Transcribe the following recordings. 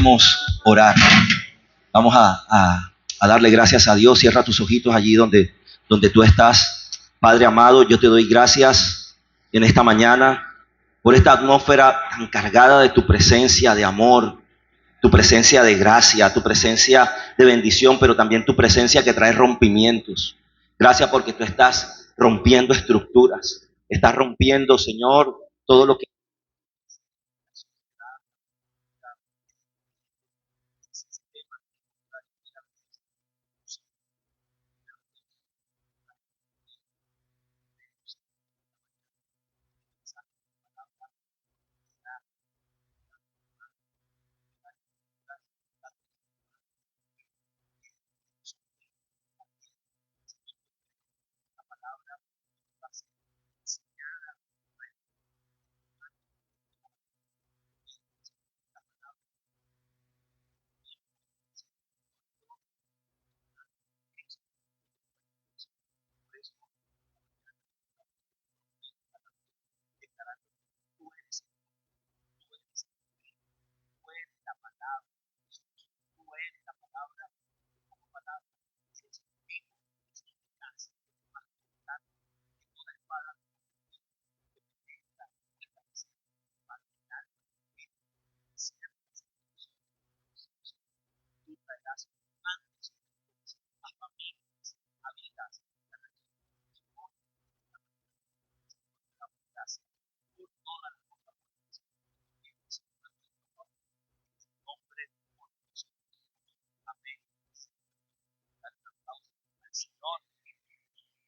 queremos orar. Vamos a darle gracias a Dios. Cierra tus ojitos allí donde tú estás. Padre amado, yo te doy gracias en esta mañana por esta atmósfera tan cargada de tu presencia de amor, tu presencia de gracia, tu presencia de bendición, pero también tu presencia que trae rompimientos. Gracias porque tú estás rompiendo estructuras. Estás rompiendo, Señor, todo lo que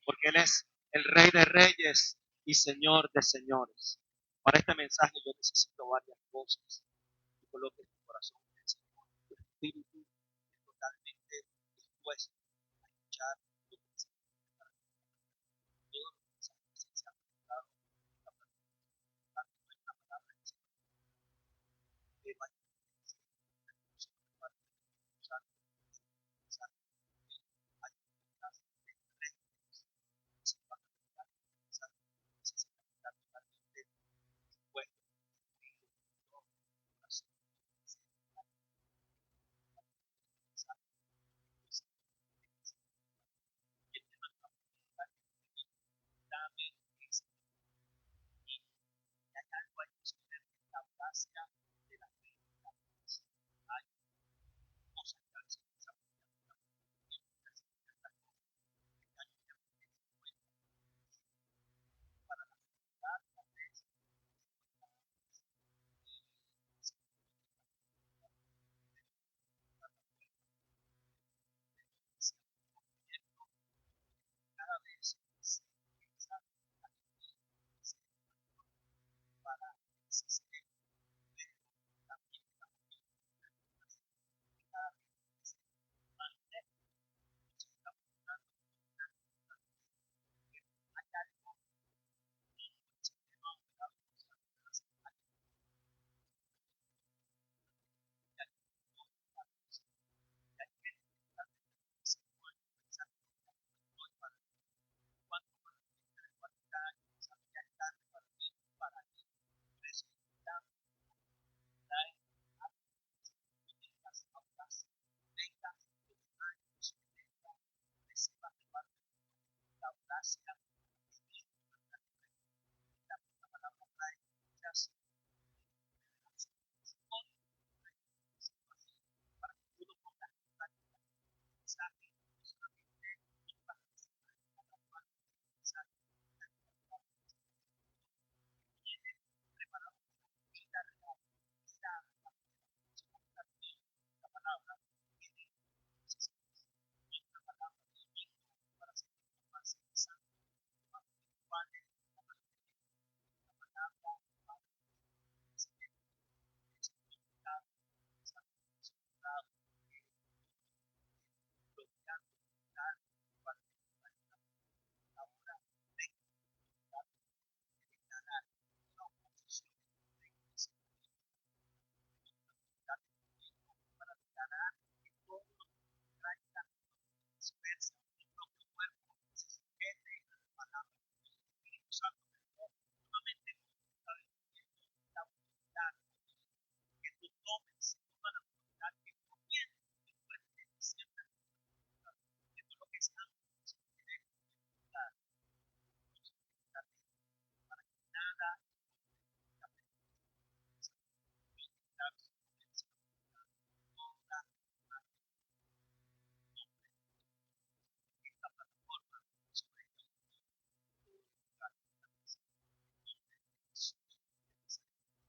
porque Él es el Rey de Reyes y Señor de Señores. Para este mensaje yo necesito varias cosas. Que coloques tu corazón en el Señor, tu espíritu totalmente dispuesto a escuchar tu mensaje para todo lo que esa presencia ha preparado para nuestra palabra del Señor. Que vaya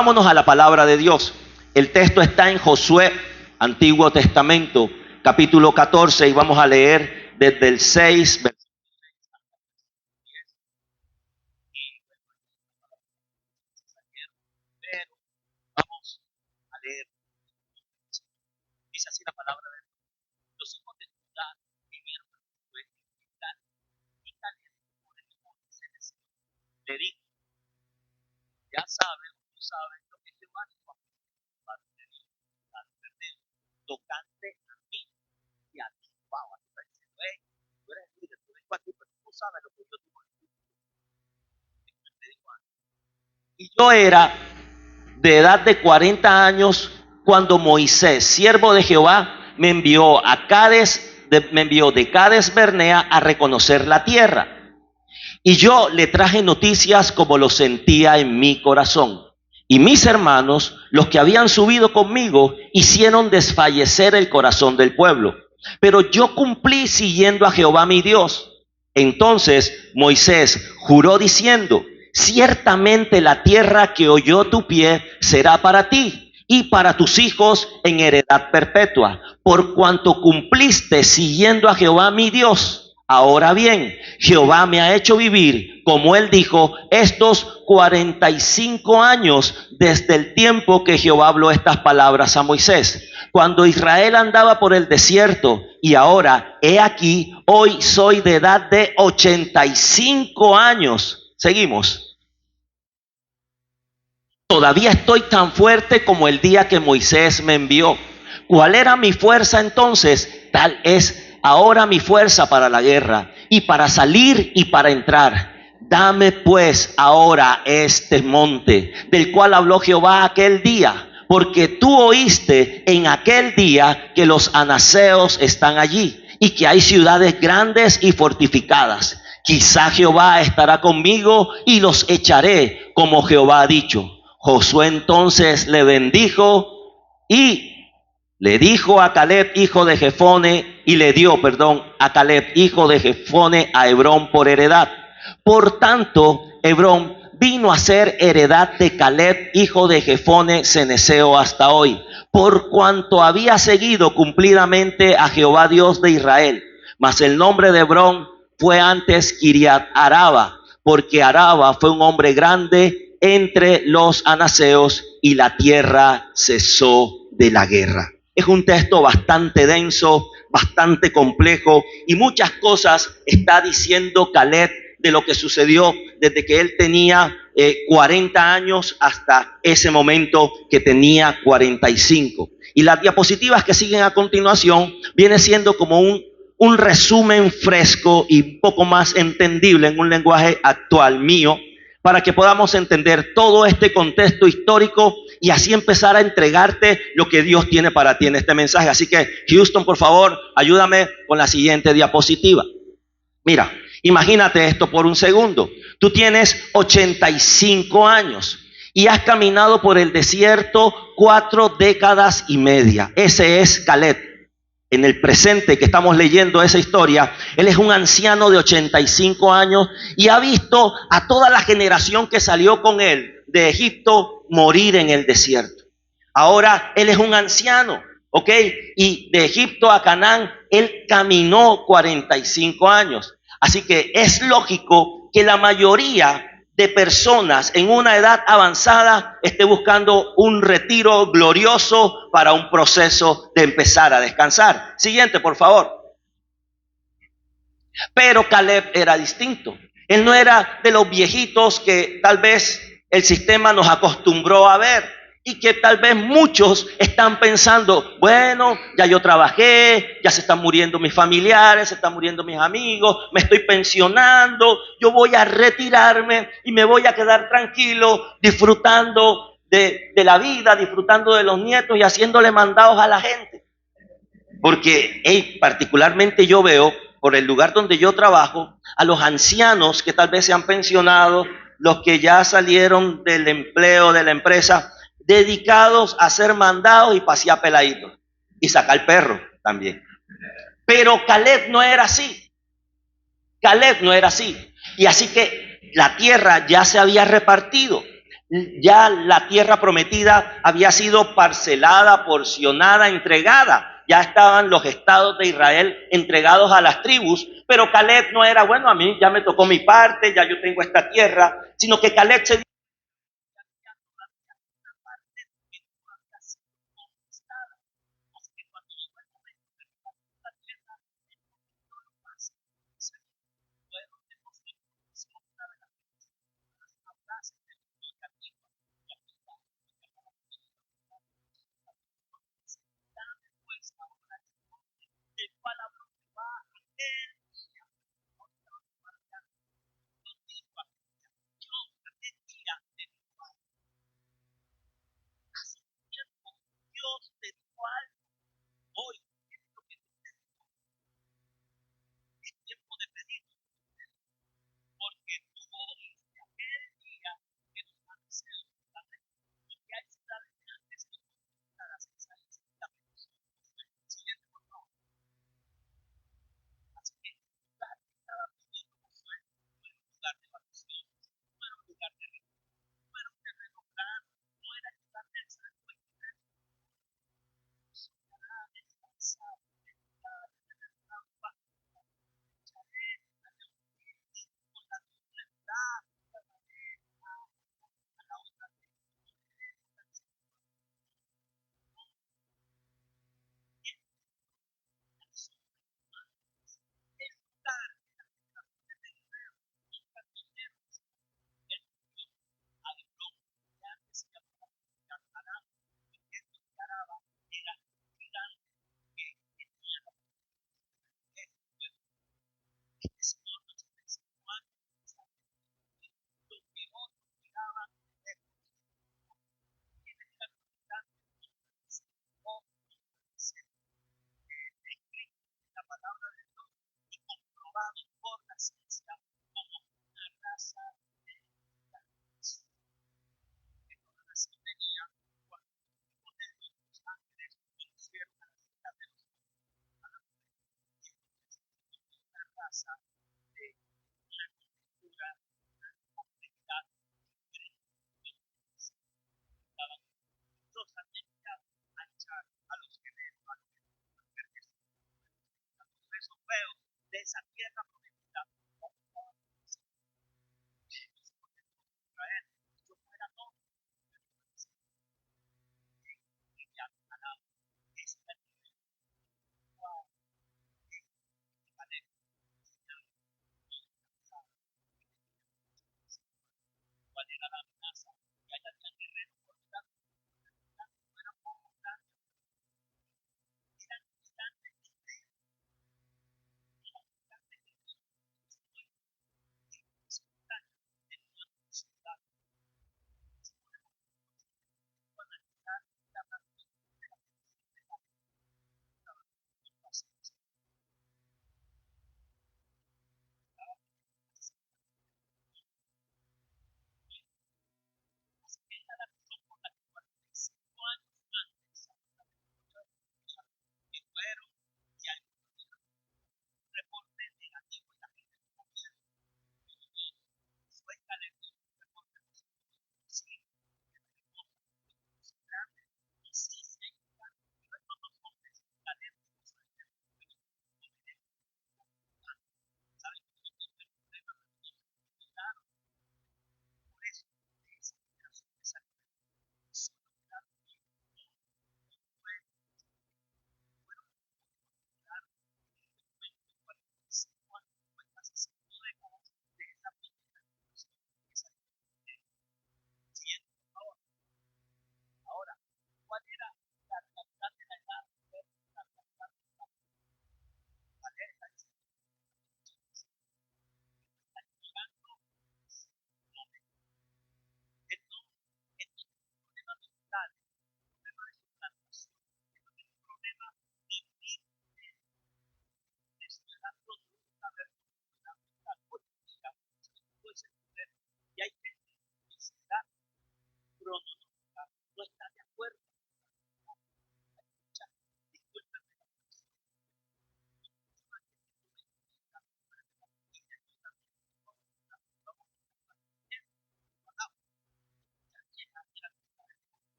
Vámonos a la palabra de Dios. El texto está en Josué, Antiguo Testamento, capítulo 14, y vamos a leer desde el 6, vamos a leer. Dice así la palabra de Dios. Los hijos de Judá vivieron en Josué en Gilgal, y Caleb, hijo de Jefone, le dijo: ya saben, tú sabes lo que Jehová dijo a parte de Dios, tocante a mí y a ti. Wow, aquí está diciendo: hey, tú eres el líder, tú vengo aquí, pero tú sabes lo que yo digo. Y yo era de edad de 40 años cuando Moisés, siervo de Jehová, me envió de Cades Bernea a reconocer la tierra. Y yo le traje noticias como lo sentía en mi corazón. Y mis hermanos, los que habían subido conmigo, hicieron desfallecer el corazón del pueblo. Pero yo cumplí siguiendo a Jehová mi Dios. Entonces Moisés juró diciendo: ciertamente la tierra que oyó tu pie será para ti y para tus hijos en heredad perpetua, por cuanto cumpliste siguiendo a Jehová mi Dios. Ahora bien, Jehová me ha hecho vivir, como él dijo, estos 45 años desde el tiempo que Jehová habló estas palabras a Moisés, cuando Israel andaba por el desierto, y ahora, he aquí, hoy soy de edad de 85 años. Seguimos. Todavía estoy tan fuerte como el día que Moisés me envió. ¿Cuál era mi fuerza entonces? Tal es ahora mi fuerza para la guerra, y para salir y para entrar. Dame pues ahora este monte, del cual habló Jehová aquel día, porque tú oíste en aquel día que los anaseos están allí, y que hay ciudades grandes y fortificadas. Quizá Jehová estará conmigo y los echaré, como Jehová ha dicho. Josué entonces le bendijo y le dijo a Caleb, hijo de Jefone, y le dio, a Caleb, hijo de Jefone, a Hebrón por heredad. Por tanto, Hebrón vino a ser heredad de Caleb, hijo de Jefone, ceneseo, hasta hoy, por cuanto había seguido cumplidamente a Jehová Dios de Israel. Mas el nombre de Hebrón fue antes Kiriat Araba, porque Araba fue un hombre grande entre los anaseos, y la tierra cesó de la guerra. Es un texto bastante denso, bastante complejo, y muchas cosas está diciendo Caleb de lo que sucedió desde que él tenía 40 años hasta ese momento que tenía 45. Y las diapositivas que siguen a continuación viene siendo como un resumen fresco y un poco más entendible en un lenguaje actual mío, para que podamos entender todo este contexto histórico y así empezar a entregarte lo que Dios tiene para ti en este mensaje. Así que, Houston, por favor, ayúdame con la siguiente diapositiva. Mira, imagínate esto por un segundo. Tú tienes 85 años y has caminado por el desierto 4 décadas y media. Ese es Caleb. En el presente que estamos leyendo esa historia, él es un anciano de 85 años y ha visto a toda la generación que salió con él de Egipto morir en el desierto. Ahora él es un anciano, ¿ok? Y de Egipto a Canaán, él caminó 45 años. Así que es lógico que la mayoría de personas en una edad avanzada esté buscando un retiro glorioso para un proceso de empezar a descansar. Siguiente, por favor. Pero Caleb era distinto. Él no era de los viejitos que tal vez el sistema nos acostumbró a ver, y que tal vez muchos están pensando: bueno, ya yo trabajé, ya se están muriendo mis familiares, se están muriendo mis amigos, me estoy pensionando, yo voy a retirarme y me voy a quedar tranquilo disfrutando de la vida, disfrutando de los nietos y haciéndole mandados a la gente. Porque particularmente yo veo, por el lugar donde yo trabajo, a los ancianos que tal vez se han pensionado, los que ya salieron del empleo de la empresa, dedicados a hacer mandados y pasear peladitos y sacar perros también. Pero Caleb no era así. Caleb no era así. Y así que la tierra ya se había repartido. Ya la tierra prometida había sido parcelada, porcionada, entregada. Ya estaban los estados de Israel entregados a las tribus, pero Caleb no era, bueno, a mí ya me tocó mi parte, ya yo tengo esta tierra, sino que Caleb se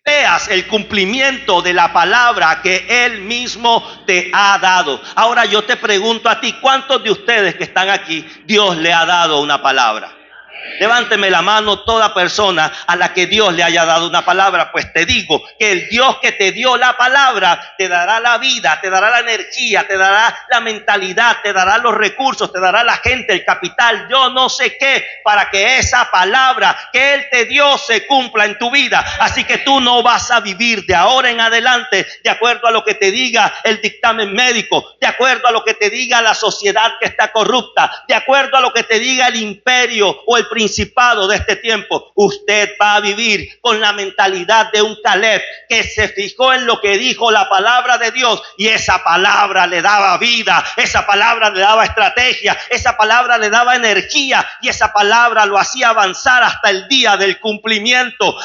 veas el cumplimiento de la palabra que Él mismo te ha dado. Ahora yo te pregunto a ti, ¿cuántos de ustedes que están aquí, Dios le ha dado una palabra? Levánteme la mano toda persona a la que Dios le haya dado una palabra. Pues te digo que el Dios que te dio la palabra te dará la vida, te dará la energía, te dará la mentalidad, te dará los recursos, te dará la gente, el capital, yo no sé qué, para que esa palabra que Él te dio se cumpla en tu vida. Así que tú no vas a vivir de ahora en adelante de acuerdo a lo que te diga el dictamen médico, de acuerdo a lo que te diga la sociedad que está corrupta, de acuerdo a lo que te diga el imperio o el principado de este tiempo. Usted va a vivir con la mentalidad de un Caleb que se fijó en lo que dijo la palabra de Dios, y esa palabra le daba vida, esa palabra le daba estrategia, esa palabra le daba energía, y esa palabra lo hacía avanzar hasta el día del cumplimiento.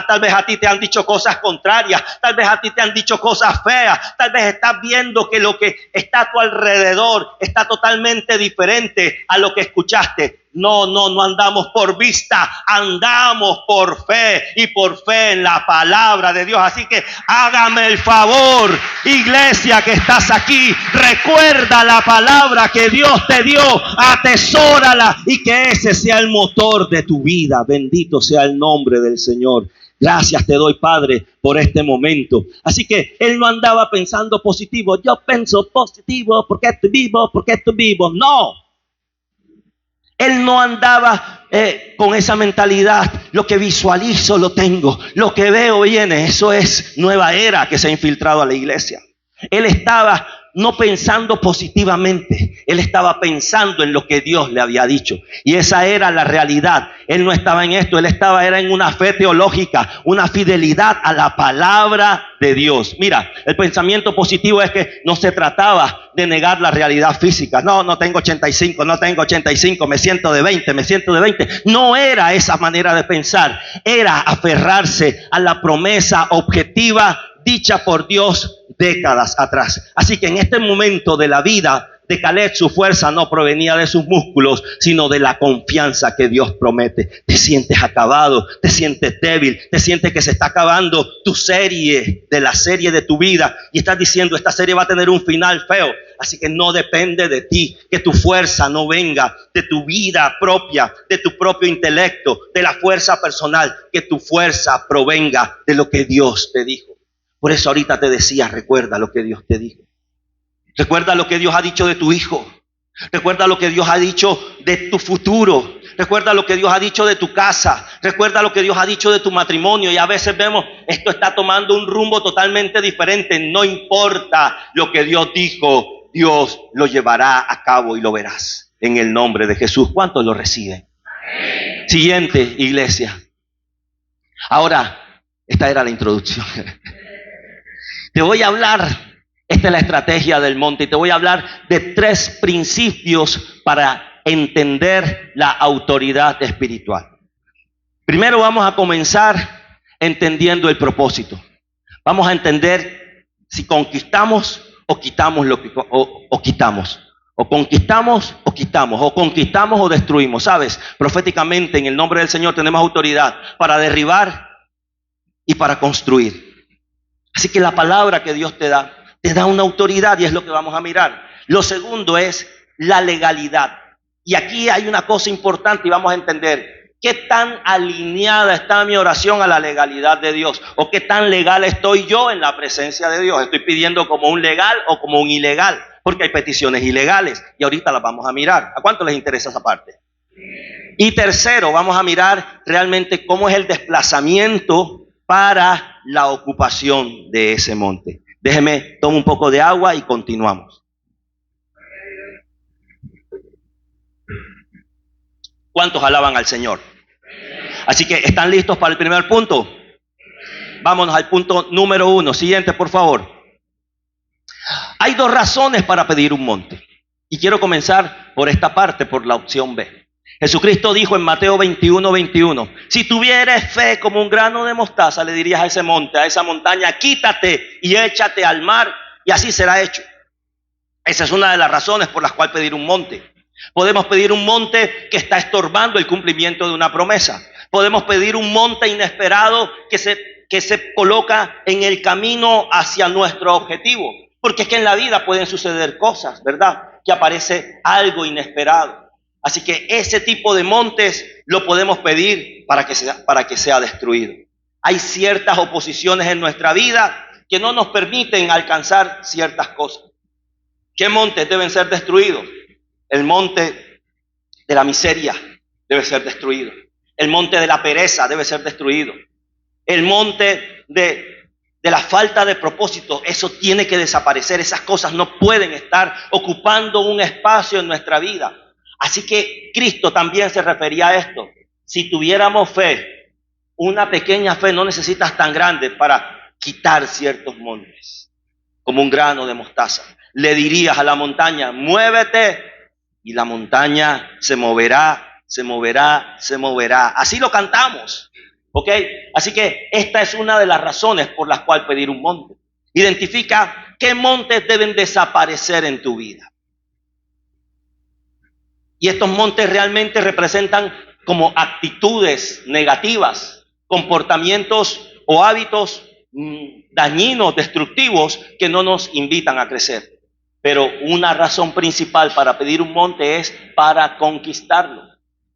Tal vez a ti te han dicho cosas contrarias, tal vez a ti te han dicho cosas feas, tal vez estás viendo que lo que está a tu alrededor está totalmente diferente a lo que escuchaste. No andamos por vista, andamos por fe, y por fe en la palabra de Dios. Así que hágame el favor, iglesia que estás aquí, recuerda la palabra que Dios te dio, atesórala, y que ese sea el motor de tu vida. Bendito sea el nombre del Señor. Gracias te doy, Padre, por este momento. Así que él no andaba pensando positivo. Yo pienso positivo porque estoy vivo, porque estoy vivo. No. Él no andaba con esa mentalidad. Lo que visualizo lo tengo. Lo que veo viene. Eso es nueva era que se ha infiltrado a la iglesia. Él estaba no pensando positivamente. Él estaba pensando en lo que Dios le había dicho. Y esa era la realidad. Él no estaba en esto. Él era en una fe teológica, una fidelidad a la palabra de Dios. Mira, el pensamiento positivo es que no se trataba de negar la realidad física. No tengo 85, no tengo 85, me siento de 20, me siento de 20. No era esa manera de pensar. Era aferrarse a la promesa objetiva dicha por Dios décadas atrás. Así que en este momento de la vida de Caleb, su fuerza no provenía de sus músculos, sino de la confianza que Dios promete. Te sientes acabado, te sientes débil, te sientes que se está acabando tu serie, de la serie de tu vida, y estás diciendo, esta serie va a tener un final feo. Así que no depende de ti, que tu fuerza no venga de tu vida propia, de tu propio intelecto, de la fuerza personal, que tu fuerza provenga de lo que Dios te dijo. Por eso ahorita te decía, recuerda lo que Dios te dijo. Recuerda lo que Dios ha dicho de tu hijo. Recuerda lo que Dios ha dicho de tu futuro. Recuerda lo que Dios ha dicho de tu casa. Recuerda lo que Dios ha dicho de tu matrimonio. Y a veces vemos, esto está tomando un rumbo totalmente diferente. No importa lo que Dios dijo, Dios lo llevará a cabo y lo verás. En el nombre de Jesús. ¿Cuántos lo reciben? Siguiente, iglesia. Ahora, esta era la introducción. Te voy a hablar, esta es la estrategia del monte, y te voy a hablar de 3 principios para entender la autoridad espiritual. Primero vamos a comenzar entendiendo el propósito. Vamos a entender si conquistamos o quitamos o quitamos. O conquistamos o quitamos, o conquistamos o destruimos. ¿Sabes? Proféticamente, en el nombre del Señor tenemos autoridad para derribar y para construir. Así que la palabra que Dios te da una autoridad, y es lo que vamos a mirar. Lo segundo es la legalidad. Y aquí hay una cosa importante y vamos a entender qué tan alineada está mi oración a la legalidad de Dios, o qué tan legal estoy yo en la presencia de Dios. Estoy pidiendo como un legal o como un ilegal, porque hay peticiones ilegales y ahorita las vamos a mirar. ¿A cuánto les interesa esa parte? Y tercero, vamos a mirar realmente cómo es el desplazamiento para la ocupación de ese monte. Déjeme tomar un poco de agua y continuamos. ¿Cuántos alaban al Señor? Así que, ¿están listos para el primer punto? Vámonos al punto número 1. Siguiente, por favor. Hay 2 razones para pedir un monte. Y quiero comenzar por esta parte, por la opción B. Jesucristo dijo en Mateo 21:21, si tuvieres fe como un grano de mostaza, le dirías a ese monte, a esa montaña, quítate y échate al mar, y así será hecho. Esa es una de las razones por las cuales pedir un monte. Podemos pedir un monte que está estorbando el cumplimiento de una promesa. Podemos pedir un monte inesperado que se que se coloca en el camino hacia nuestro objetivo. Porque es que en la vida pueden suceder cosas, ¿verdad? Que aparece algo inesperado. Así que ese tipo de montes lo podemos pedir para que sea destruido. Hay ciertas oposiciones en nuestra vida que no nos permiten alcanzar ciertas cosas. ¿Qué montes deben ser destruidos? El monte de la miseria debe ser destruido. El monte de la pereza debe ser destruido. El monte de la falta de propósito, eso tiene que desaparecer. Esas cosas no pueden estar ocupando un espacio en nuestra vida. Así que Cristo también se refería a esto. Si tuviéramos fe, una pequeña fe, no necesitas tan grande para quitar ciertos montes, como un grano de mostaza. Le dirías a la montaña, muévete, y la montaña se moverá, se moverá, se moverá. Así lo cantamos, ¿ok? Así que esta es una de las razones por las cuales pedir un monte. Identifica qué montes deben desaparecer en tu vida. Y estos montes realmente representan como actitudes negativas, comportamientos o hábitos dañinos, destructivos, que no nos invitan a crecer. Pero una razón principal para pedir un monte es para conquistarlo.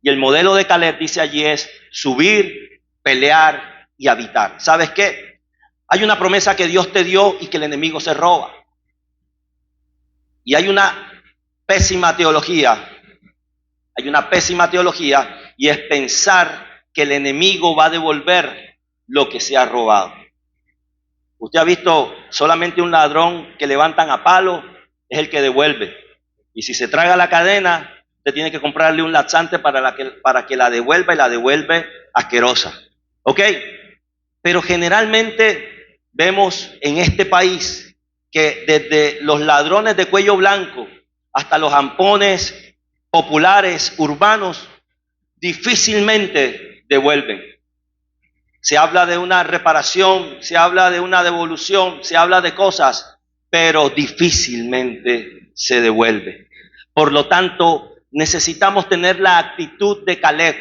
Y el modelo de Caleb dice allí es subir, pelear y habitar. ¿Sabes qué? Hay una promesa que Dios te dio y que el enemigo se roba. Y hay una pésima teología. Hay una pésima teología y es pensar que el enemigo va a devolver lo que se ha robado. Usted ha visto solamente un ladrón que levantan a palo, es el que devuelve. Y si se traga la cadena, usted tiene que comprarle un laxante para que la devuelva, y la devuelve asquerosa. ¿Ok? Pero generalmente vemos en este país que desde los ladrones de cuello blanco hasta los ampones populares, urbanos, difícilmente devuelven. Se habla de una reparación, se habla de una devolución, se habla de cosas, pero difícilmente se devuelve. Por lo tanto, necesitamos tener la actitud de Caleb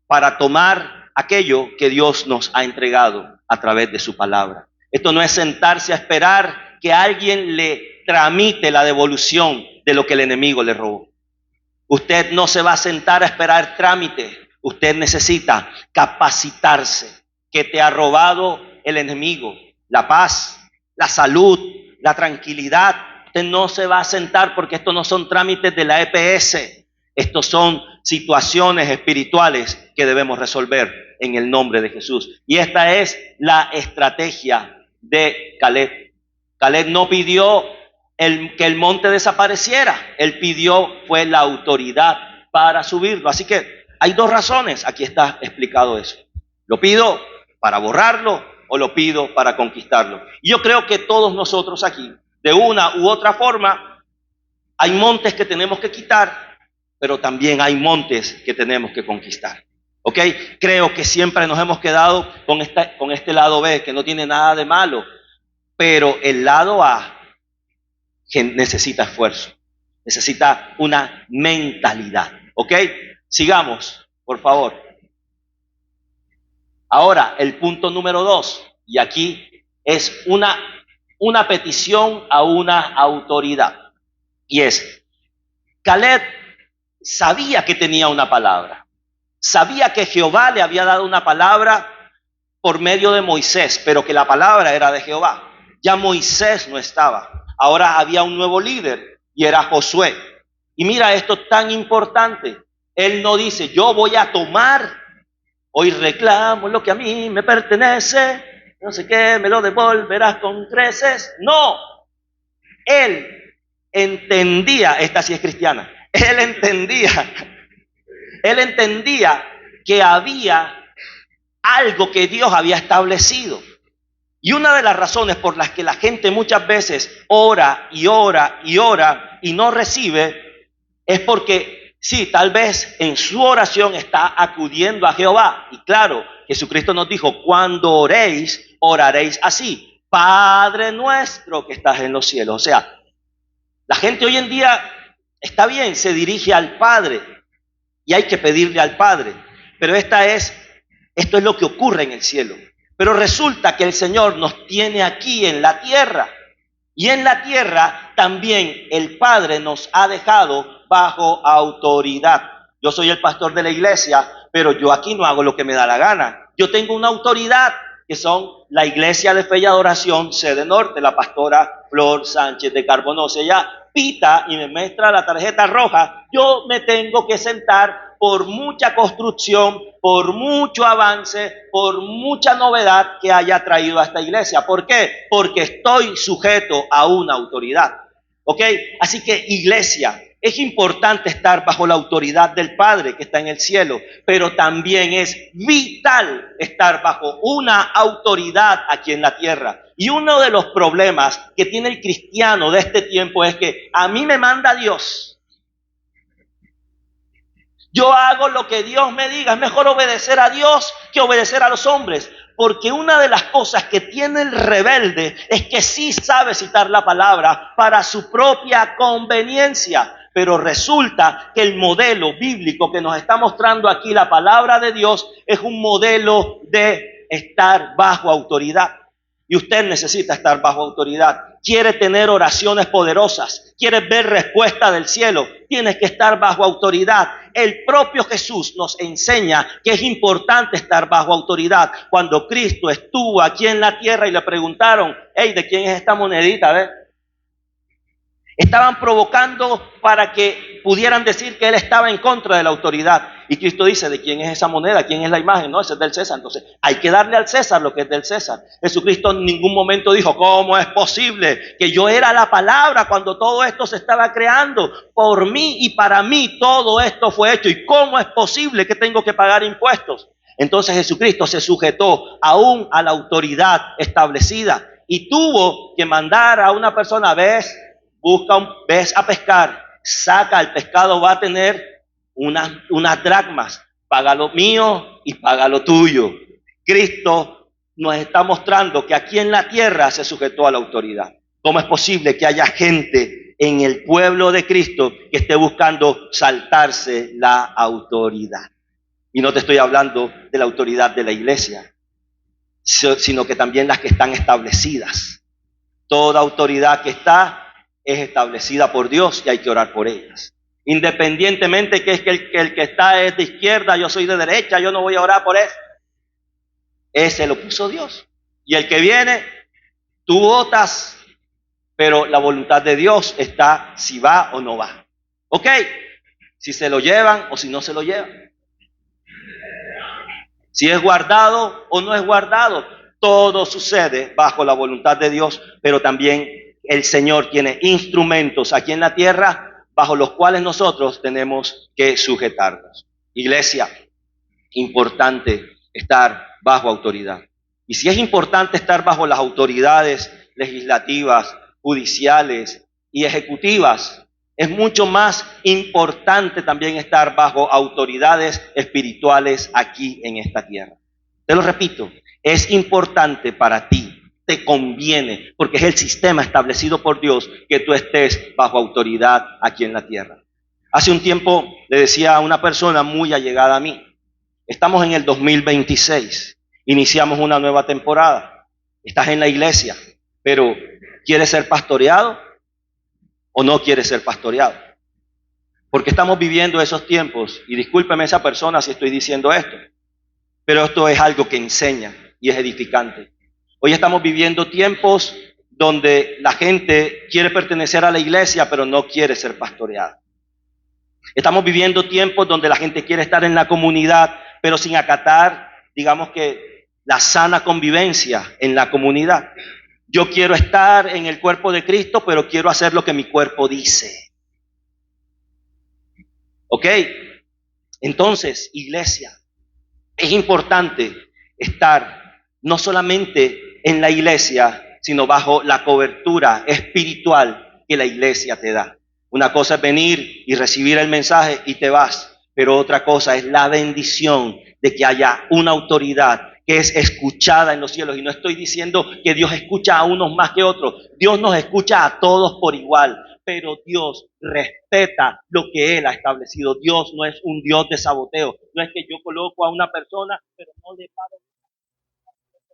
para tomar aquello que Dios nos ha entregado a través de su palabra. Esto no es sentarse a esperar que alguien le tramite la devolución de lo que el enemigo le robó. Usted no se va a sentar a esperar trámite. Usted necesita capacitarse. ¿Qué te ha robado el enemigo? La paz, la salud, la tranquilidad. Usted no se va a sentar porque estos no son trámites de la EPS. Estos son situaciones espirituales que debemos resolver en el nombre de Jesús. Y esta es la estrategia de Caleb. Caleb no pidió que el monte desapareciera. Él pidió fue la autoridad para subirlo. Así que hay dos razones. Aquí está explicado eso. ¿Lo pido para borrarlo o lo pido para conquistarlo? Y yo creo que todos nosotros aquí, de una u otra forma, hay montes que tenemos que quitar, pero también hay montes que tenemos que conquistar. ¿Ok? Creo que siempre nos hemos quedado con este lado B, que no tiene nada de malo, pero el lado A que necesita esfuerzo, necesita una mentalidad. ¿Ok? Sigamos, por favor. Ahora, el punto número 2, y aquí es una petición a una autoridad. Y es, Caleb sabía que tenía una palabra. Sabía que Jehová le había dado una palabra por medio de Moisés, pero que la palabra era de Jehová. Ya Moisés no estaba. Ahora había un nuevo líder y era Josué. Y mira esto tan importante. Él no dice, yo voy a tomar, hoy reclamo lo que a mí me pertenece, no sé qué, me lo devolverás con creces. No, él entendía, esta sí es cristiana, él entendía que había algo que Dios había establecido. Y una de las razones por las que la gente muchas veces ora y ora y ora y no recibe es porque sí, tal vez en su oración está acudiendo a Jehová. Y claro, Jesucristo nos dijo, cuando oréis, oraréis así: Padre nuestro que estás en los cielos. O sea, la gente hoy en día está bien, se dirige al Padre y hay que pedirle al Padre. Pero esto es lo que ocurre en el cielo. Pero resulta que el Señor nos tiene aquí en la tierra. Y en la tierra también el Padre nos ha dejado bajo autoridad. Yo soy el pastor de la iglesia, pero yo aquí no hago lo que me da la gana. Yo tengo una autoridad que son la Iglesia de Fe y Adoración, sede norte, la pastora Flor Sánchez de Carbonó. Si ella pita y me muestra la tarjeta roja, yo me tengo que sentar por mucha construcción, por mucho avance, por mucha novedad que haya traído a esta iglesia. ¿Por qué? Porque estoy sujeto a una autoridad. ¿Ok? Así que, iglesia, es importante estar bajo la autoridad del Padre que está en el cielo, pero también es vital estar bajo una autoridad aquí en la tierra. Y uno de los problemas que tiene el cristiano de este tiempo es que a mí me manda Dios. Yo hago lo que Dios me diga. Es mejor obedecer a Dios que obedecer a los hombres. Porque una de las cosas que tiene el rebelde es que sí sabe citar la palabra para su propia conveniencia. Pero resulta que el modelo bíblico que nos está mostrando aquí la palabra de Dios es un modelo de estar bajo autoridad. Y usted necesita estar bajo autoridad. Quiere tener oraciones poderosas, quiere ver respuesta del cielo, tienes que estar bajo autoridad. El propio Jesús nos enseña que es importante estar bajo autoridad. Cuando Cristo estuvo aquí en la tierra y le preguntaron, hey, ¿de quién es esta monedita? A ver. Estaban provocando para que pudieran decir que él estaba en contra de la autoridad. Y Cristo dice, ¿de quién es esa moneda? ¿Quién es la imagen? No, esa es del César. Entonces, hay que darle al César lo que es del César. Jesucristo en ningún momento dijo, ¿cómo es posible que yo era la palabra cuando todo esto se estaba creando? Por mí y para mí todo esto fue hecho. ¿Y cómo es posible que tengo que pagar impuestos? Entonces Jesucristo se sujetó aún a la autoridad establecida y tuvo que mandar a una persona, ves a pescar, saca el pescado, va a tener unas dracmas, paga lo mío y paga lo tuyo. Cristo nos está mostrando que aquí en la tierra se sujetó a la autoridad. ¿Cómo es posible que haya gente en el pueblo de Cristo que esté buscando saltarse la autoridad? Y no te estoy hablando de la autoridad de la iglesia, sino que también las que están establecidas. Toda autoridad que está es establecida por Dios y hay que orar por ellas. Independientemente que es que el que está es de izquierda, yo soy de derecha, yo no voy a orar por eso. Ese lo puso Dios. Y el que viene, tú votas, pero la voluntad de Dios está si va o no va. ¿Ok? Si se lo llevan o si no se lo llevan. Si es guardado o no es guardado. Todo sucede bajo la voluntad de Dios, pero también el Señor tiene instrumentos aquí en la tierra bajo los cuales nosotros tenemos que sujetarnos. Iglesia, importante estar bajo autoridad. Y si es importante estar bajo las autoridades legislativas, judiciales y ejecutivas, es mucho más importante también estar bajo autoridades espirituales aquí en esta tierra. Te lo repito, es importante para ti, te conviene, porque es el sistema establecido por Dios que tú estés bajo autoridad aquí en la tierra. Hace un tiempo le decía a una persona muy allegada a mí, estamos en el 2026, iniciamos una nueva temporada, estás en la iglesia, pero ¿quieres ser pastoreado o no quieres ser pastoreado? Porque estamos viviendo esos tiempos, y discúlpeme esa persona si estoy diciendo esto, pero esto es algo que enseña y es edificante. Hoy estamos viviendo tiempos donde la gente quiere pertenecer a la iglesia, pero no quiere ser pastoreada. Estamos viviendo tiempos donde la gente quiere estar en la comunidad, pero sin acatar, digamos que, la sana convivencia en la comunidad. Yo quiero estar en el cuerpo de Cristo, pero quiero hacer lo que mi cuerpo dice. ¿Ok? Entonces, iglesia, es importante estar no solamente en la iglesia, sino bajo la cobertura espiritual que la iglesia te da. Una cosa es venir y recibir el mensaje y te vas, pero otra cosa es la bendición de que haya una autoridad que es escuchada en los cielos. Y no estoy diciendo que Dios escucha a unos más que otros. Dios nos escucha a todos por igual, pero Dios respeta lo que Él ha establecido. Dios no es un Dios de saboteo. No es que yo coloco a una persona, pero no le paro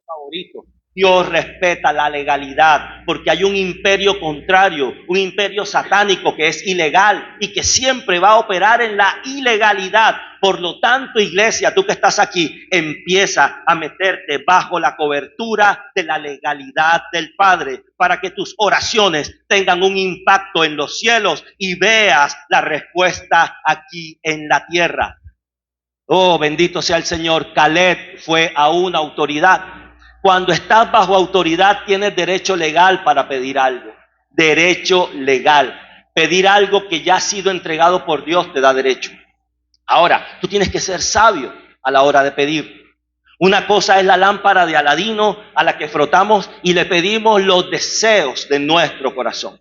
favorito. Dios respeta la legalidad porque hay un imperio contrario, un imperio satánico que es ilegal y que siempre va a operar en la ilegalidad. Por lo tanto, iglesia, tú que estás aquí, empieza a meterte bajo la cobertura de la legalidad del Padre para que tus oraciones tengan un impacto en los cielos y veas la respuesta aquí en la tierra. Oh, bendito sea el Señor. Caleb fue a una autoridad. Cuando estás bajo autoridad tienes derecho legal para pedir algo. Derecho legal. Pedir algo que ya ha sido entregado por Dios te da derecho. Ahora, tú tienes que ser sabio a la hora de pedir. Una cosa es la lámpara de Aladino a la que frotamos y le pedimos los deseos de nuestro corazón.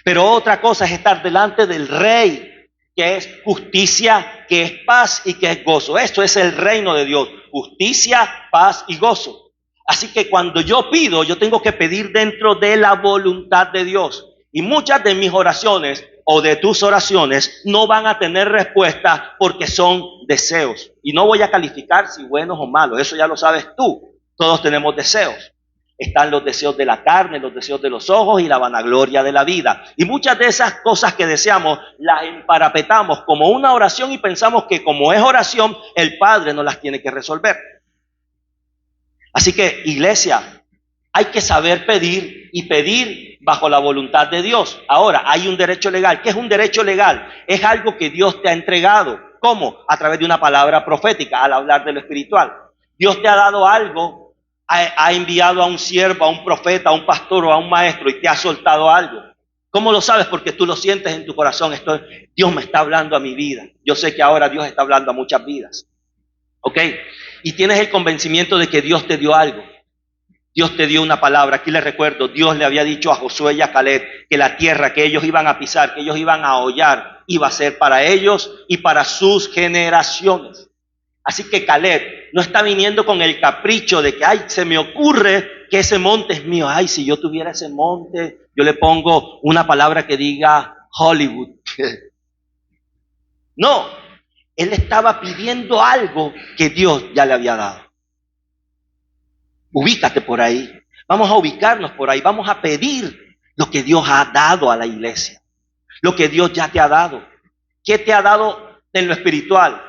Pero otra cosa es estar delante del Rey, que es justicia, que es paz y que es gozo. Esto es el reino de Dios. Justicia, paz y gozo. Así que cuando yo pido, yo tengo que pedir dentro de la voluntad de Dios. Y muchas de mis oraciones o de tus oraciones no van a tener respuesta porque son deseos. Y no voy a calificar si buenos o malos, eso ya lo sabes tú. Todos tenemos deseos. Están los deseos de la carne, los deseos de los ojos y la vanagloria de la vida. Y muchas de esas cosas que deseamos las emparapetamos como una oración y pensamos que como es oración, el Padre no las tiene que resolver. Así que, iglesia, hay que saber pedir y pedir bajo la voluntad de Dios. Ahora, hay un derecho legal. ¿Qué es un derecho legal? Es algo que Dios te ha entregado. ¿Cómo? A través de una palabra profética, al hablar de lo espiritual. Dios te ha dado algo, ha enviado a un siervo, a un profeta, a un pastor o a un maestro y te ha soltado algo. ¿Cómo lo sabes? Porque tú lo sientes en tu corazón. Dios me está hablando a mi vida. Yo sé que ahora Dios está hablando a muchas vidas. ¿Ok? Y tienes el convencimiento de que Dios te dio algo. Dios te dio una palabra. Aquí les recuerdo, Dios le había dicho a Josué y a Caleb que la tierra que ellos iban a pisar, que ellos iban a hollar, iba a ser para ellos y para sus generaciones. Así que Caleb no está viniendo con el capricho de que, ay, se me ocurre que ese monte es mío. Ay, si yo tuviera ese monte, yo le pongo una palabra que diga Hollywood. No, él estaba pidiendo algo que Dios ya le había dado. Ubícate por ahí. Vamos a ubicarnos por ahí. Vamos a pedir lo que Dios ha dado a la iglesia. Lo que Dios ya te ha dado. ¿Qué te ha dado en lo espiritual?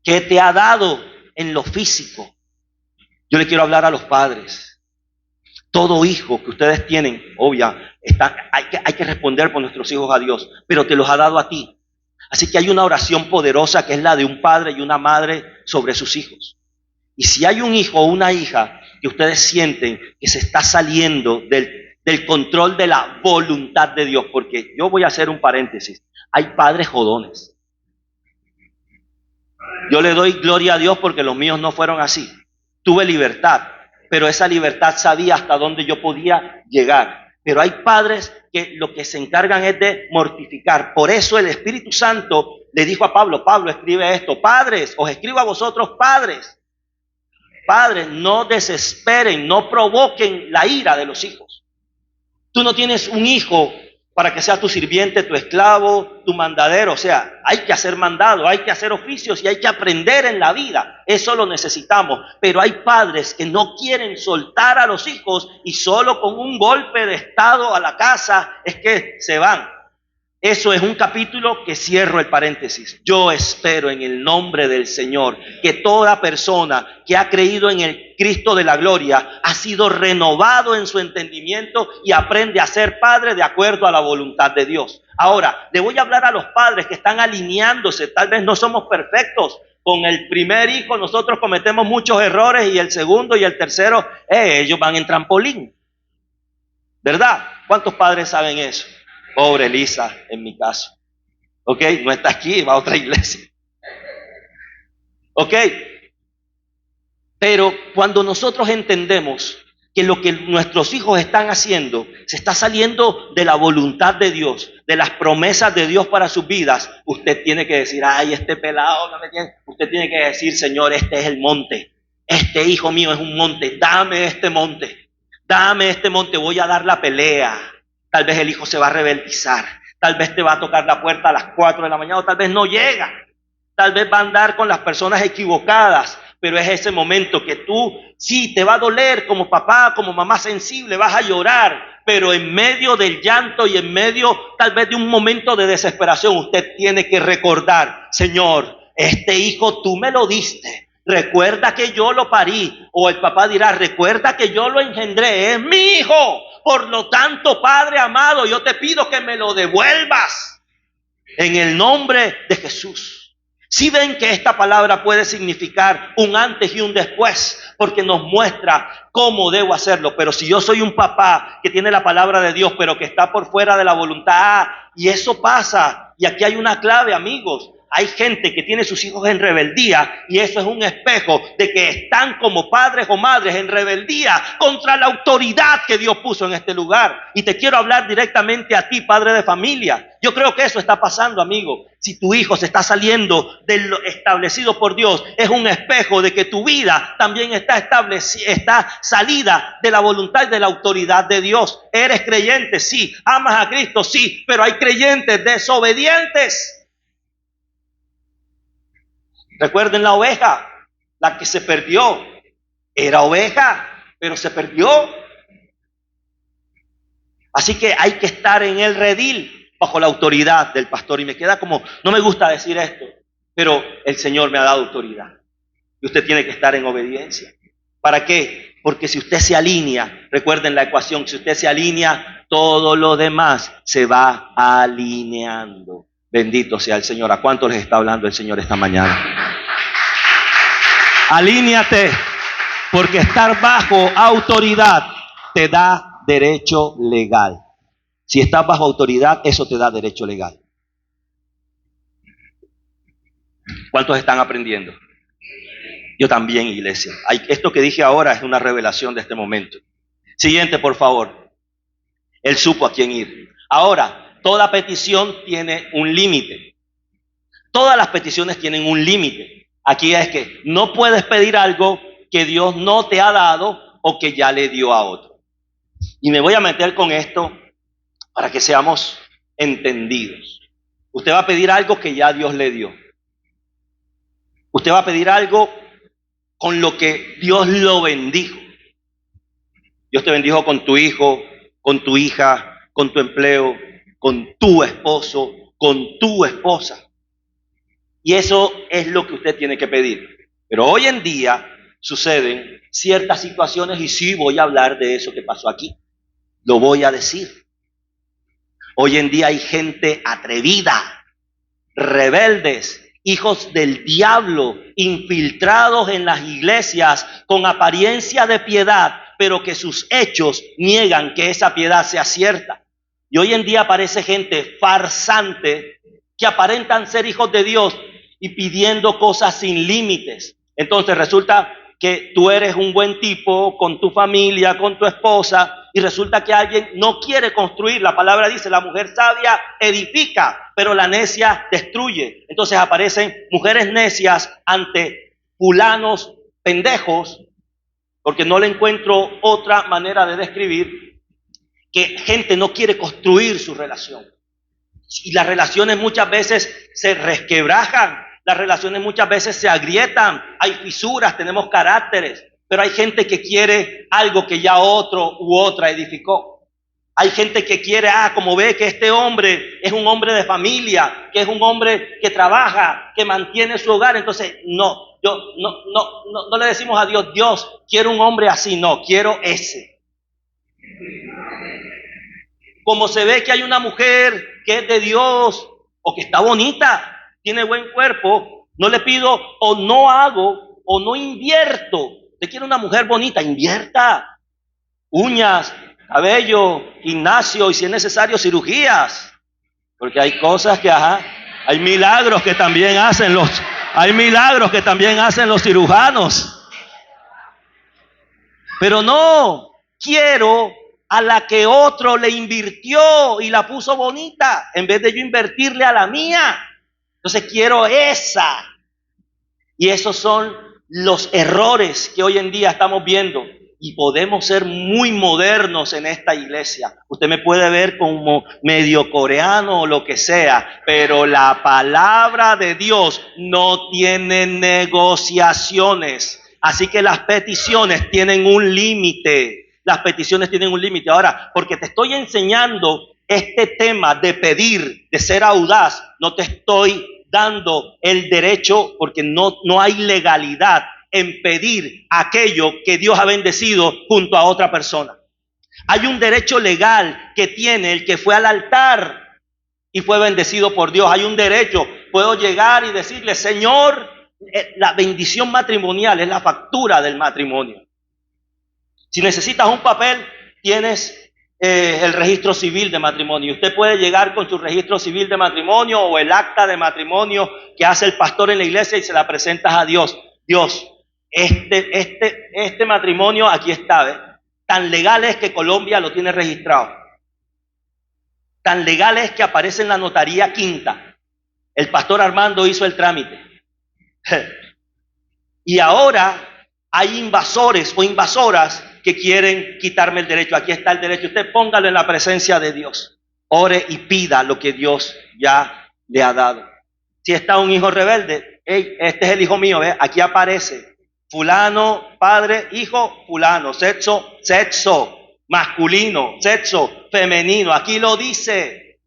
¿Qué te ha dado en lo físico? Yo le quiero hablar a los padres. Todo hijo que ustedes tienen, hay que responder por nuestros hijos a Dios, pero te los ha dado a ti. Así que hay una oración poderosa que es la de un padre y una madre sobre sus hijos. Y si hay un hijo o una hija que ustedes sienten que se está saliendo del control de la voluntad de Dios, porque yo voy a hacer un paréntesis, hay padres jodones. Yo le doy gloria a Dios porque los míos no fueron así. Tuve libertad, pero esa libertad sabía hasta dónde yo podía llegar. Pero hay padres que lo que se encargan es de mortificar. Por eso el Espíritu Santo le dijo a Pablo, Pablo, escribe esto, padres, os escribo a vosotros padres. Padres, no desesperen, no provoquen la ira de los hijos. Tú no tienes un hijo para que sea tu sirviente, tu esclavo, tu mandadero. O sea, hay que hacer mandado, hay que hacer oficios y hay que aprender en la vida. Eso lo necesitamos. Pero hay padres que no quieren soltar a los hijos y solo con un golpe de estado a la casa es que se van. Eso es un capítulo que cierro el paréntesis. Yo espero en el nombre del Señor que toda persona que ha creído en el Cristo de la gloria ha sido renovado en su entendimiento y aprende a ser padre de acuerdo a la voluntad de Dios. Ahora, le voy a hablar a los padres que están alineándose. Tal vez no somos perfectos. Con el primer hijo nosotros cometemos muchos errores y el segundo y el tercero, ellos van en trampolín. ¿Verdad? ¿Cuántos padres saben eso? Pobre Elisa, en mi caso. ¿Ok? No está aquí, va a otra iglesia. ¿Ok? Pero cuando nosotros entendemos que lo que nuestros hijos están haciendo se está saliendo de la voluntad de Dios, de las promesas de Dios para sus vidas, usted tiene que decir, ay, este pelado no me tiene. Usted tiene que decir, Señor, este es el monte. Este hijo mío es un monte. Dame este monte. Dame este monte. Voy a dar la pelea. Tal vez el hijo se va a rebeldizar. Tal vez te va a tocar la puerta a las 4 de la mañana o tal vez no llega. Tal vez va a andar con las personas equivocadas. pero es ese momento que tú, sí, te va a doler como papá, como mamá sensible, vas a llorar, pero en medio del llanto y en medio tal vez de un momento de desesperación, usted tiene que recordar, Señor, este hijo tú me lo diste. Recuerda que yo lo parí. O el papá dirá, recuerda que yo lo engendré, es mi hijo. Por lo tanto, Padre amado, yo te pido que me lo devuelvas en el nombre de Jesús. Si ven que esta palabra puede significar un antes y un después, porque nos muestra cómo debo hacerlo. Pero si yo soy un papá que tiene la palabra de Dios, pero que está por fuera de la voluntad, y eso pasa, y aquí hay una clave, amigos. Hay gente que tiene sus hijos en rebeldía y eso es un espejo de que están como padres o madres en rebeldía contra la autoridad que Dios puso en este lugar. Y te quiero hablar directamente a ti, padre de familia. Yo creo que eso está pasando, amigo. Si tu hijo se está saliendo de lo establecido por Dios, es un espejo de que tu vida también está salida de la voluntad y de la autoridad de Dios. Eres creyente, sí. Amas a Cristo, sí. Pero hay creyentes desobedientes. Recuerden la oveja, la que se perdió. Era oveja, pero se perdió. Así que hay que estar en el redil bajo la autoridad del pastor. Y me queda como, no me gusta decir esto, pero el Señor me ha dado autoridad. Y usted tiene que estar en obediencia. ¿Para qué? Porque si usted se alinea, recuerden la ecuación, si usted se alinea, todo lo demás se va alineando. Bendito sea el Señor. ¿A cuántos les está hablando el Señor esta mañana? Alíñate, porque estar bajo autoridad te da derecho legal. Si estás bajo autoridad, eso te da derecho legal. ¿Cuántos están aprendiendo? Yo también, iglesia. Esto que dije ahora es una revelación de este momento. Siguiente, por favor. Él supo a quién ir. Ahora, toda petición tiene un límite. Todas las peticiones tienen un límite. Aquí es que no puedes pedir algo que Dios no te ha dado o que ya le dio a otro. Y me voy a meter con esto para que seamos entendidos. Usted va a pedir algo que ya Dios le dio. Usted va a pedir algo con lo que Dios lo bendijo. Dios te bendijo con tu hijo, con tu hija, con tu empleo, con tu esposo, con tu esposa. Y eso es lo que usted tiene que pedir. Pero hoy en día suceden ciertas situaciones y sí voy a hablar de eso que pasó aquí. Lo voy a decir. Hoy en día hay gente atrevida, rebeldes, hijos del diablo, infiltrados en las iglesias con apariencia de piedad, pero que sus hechos niegan que esa piedad sea cierta. Y hoy en día aparece gente farsante que aparentan ser hijos de Dios y pidiendo cosas sin límites. Entonces resulta que tú eres un buen tipo con tu familia, con tu esposa, y resulta que alguien no quiere construir. La palabra dice, la mujer sabia edifica, pero la necia destruye. Entonces aparecen mujeres necias ante fulanos pendejos, porque no le encuentro otra manera de describir, que gente no quiere construir su relación. Y las relaciones muchas veces se resquebrajan, las relaciones muchas veces se agrietan, hay fisuras, tenemos caracteres, pero hay gente que quiere algo que ya otro u otra edificó. Hay gente que quiere, como ve que este hombre es un hombre de familia, que es un hombre que trabaja, que mantiene su hogar, entonces no le decimos a Dios, Dios, quiero un hombre así, no, quiero ese. Como se ve que hay una mujer que es de Dios o que está bonita, tiene buen cuerpo, no le pido o no hago o no invierto. Te quiero una mujer bonita, invierta. Uñas, cabello, gimnasio y si es necesario cirugías. Porque hay cosas que, hay milagros que también hacen los cirujanos. Pero no, quiero a la que otro le invirtió y la puso bonita, en vez de yo invertirle a la mía. Entonces quiero esa. Y esos son los errores que hoy en día estamos viendo. Y podemos ser muy modernos en esta iglesia. Usted me puede ver como medio coreano o lo que sea, pero la palabra de Dios no tiene negociaciones. Así que las peticiones tienen un límite. Las peticiones tienen un límite. Ahora, porque te estoy enseñando este tema de pedir, de ser audaz, no te estoy dando el derecho, porque no hay legalidad en pedir aquello que Dios ha bendecido junto a otra persona. Hay un derecho legal que tiene el que fue al altar y fue bendecido por Dios. Hay un derecho. Puedo llegar y decirle, Señor, la bendición matrimonial es la factura del matrimonio. Si necesitas un papel, tienes el registro civil de matrimonio. Usted puede llegar con su registro civil de matrimonio o el acta de matrimonio que hace el pastor en la iglesia y se la presentas a Dios. Dios, este matrimonio aquí está, ¿ves? Tan legal es que Colombia lo tiene registrado. Tan legal es que aparece en la notaría quinta. El pastor Armando hizo el trámite. Y ahora hay invasores o invasoras que quieren quitarme el derecho. Aquí está el derecho. Usted póngalo en la presencia de Dios. Ore y pida lo que Dios ya le ha dado. Si está un hijo rebelde, hey, este es el hijo mío, ¿ves? Aquí aparece. Fulano, padre, hijo, fulano. Sexo masculino, sexo femenino. Aquí lo dice.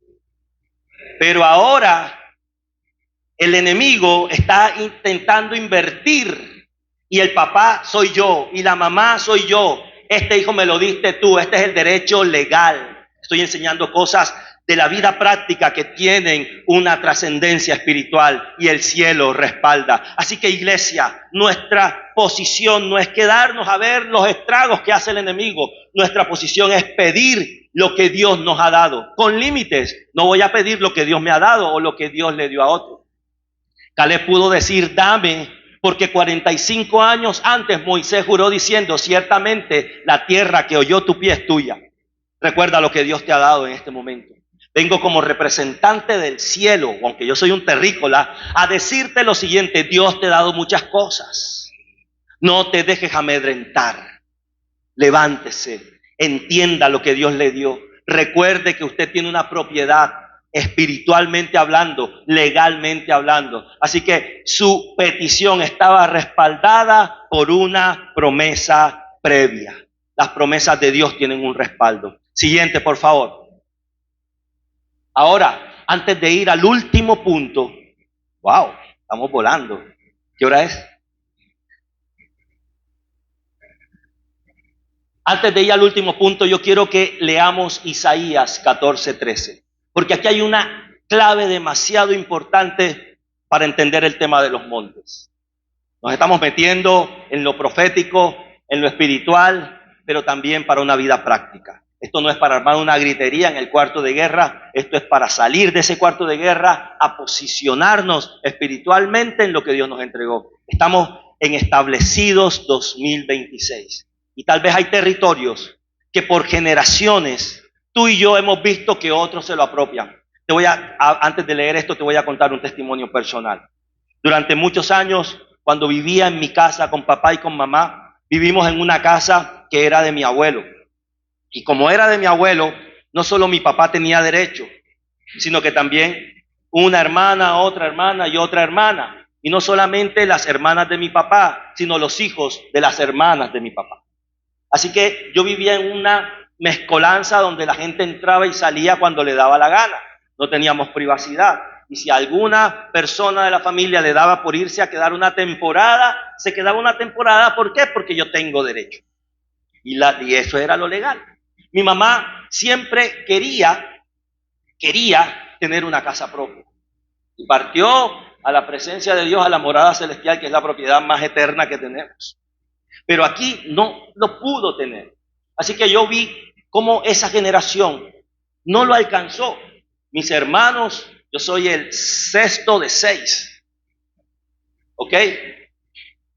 Pero ahora el enemigo está intentando invertir. Y el papá soy yo, y la mamá soy yo. Este hijo me lo diste tú, este es el derecho legal. Estoy enseñando cosas de la vida práctica que tienen una trascendencia espiritual y el cielo respalda. Así que, iglesia, nuestra posición no es quedarnos a ver los estragos que hace el enemigo. Nuestra posición es pedir lo que Dios nos ha dado, con límites. No voy a pedir lo que Dios me ha dado o lo que Dios le dio a otro. Caleb pudo decir, dame, porque 45 años antes Moisés juró diciendo, ciertamente la tierra que oyó tu pie es tuya. Recuerda lo que Dios te ha dado en este momento. Vengo como representante del cielo, aunque yo soy un terrícola, a decirte lo siguiente, Dios te ha dado muchas cosas. No te dejes amedrentar. Levántese, entienda lo que Dios le dio. Recuerde que usted tiene una propiedad, espiritualmente hablando, legalmente hablando. Así que su petición estaba respaldada por una promesa previa. Las promesas de Dios tienen un respaldo. Siguiente, por favor. Ahora, antes de ir al último punto, wow, estamos volando. ¿Qué hora es? Antes de ir al último punto, yo quiero que leamos Isaías 14:13. Porque aquí hay una clave demasiado importante para entender el tema de los montes. Nos estamos metiendo en lo profético, en lo espiritual, pero también para una vida práctica. Esto no es para armar una gritería en el cuarto de guerra, esto es para salir de ese cuarto de guerra a posicionarnos espiritualmente en lo que Dios nos entregó. Estamos en establecidos 2026 y tal vez hay territorios que por generaciones tú y yo hemos visto que otros se lo apropian. Antes de leer esto, te voy a contar un testimonio personal. Durante muchos años, cuando vivía en mi casa con papá y con mamá, vivimos en una casa que era de mi abuelo. Y como era de mi abuelo, no solo mi papá tenía derecho, sino que también una hermana, otra hermana y otra hermana. Y no solamente las hermanas de mi papá, sino los hijos de las hermanas de mi papá. Así que yo vivía en una mezcolanza donde la gente entraba y salía cuando le daba la gana. No teníamos privacidad. Y si alguna persona de la familia le daba por irse a quedar una temporada, se quedaba una temporada. ¿Por qué? Porque yo tengo derecho. Y eso era lo legal. Mi mamá siempre quería tener una casa propia. Y partió a la presencia de Dios, a la morada celestial, que es la propiedad más eterna que tenemos. Pero aquí no lo pudo tener. Así que yo vi cómo esa generación no lo alcanzó. Mis hermanos, yo soy el sexto de 6. ¿Ok?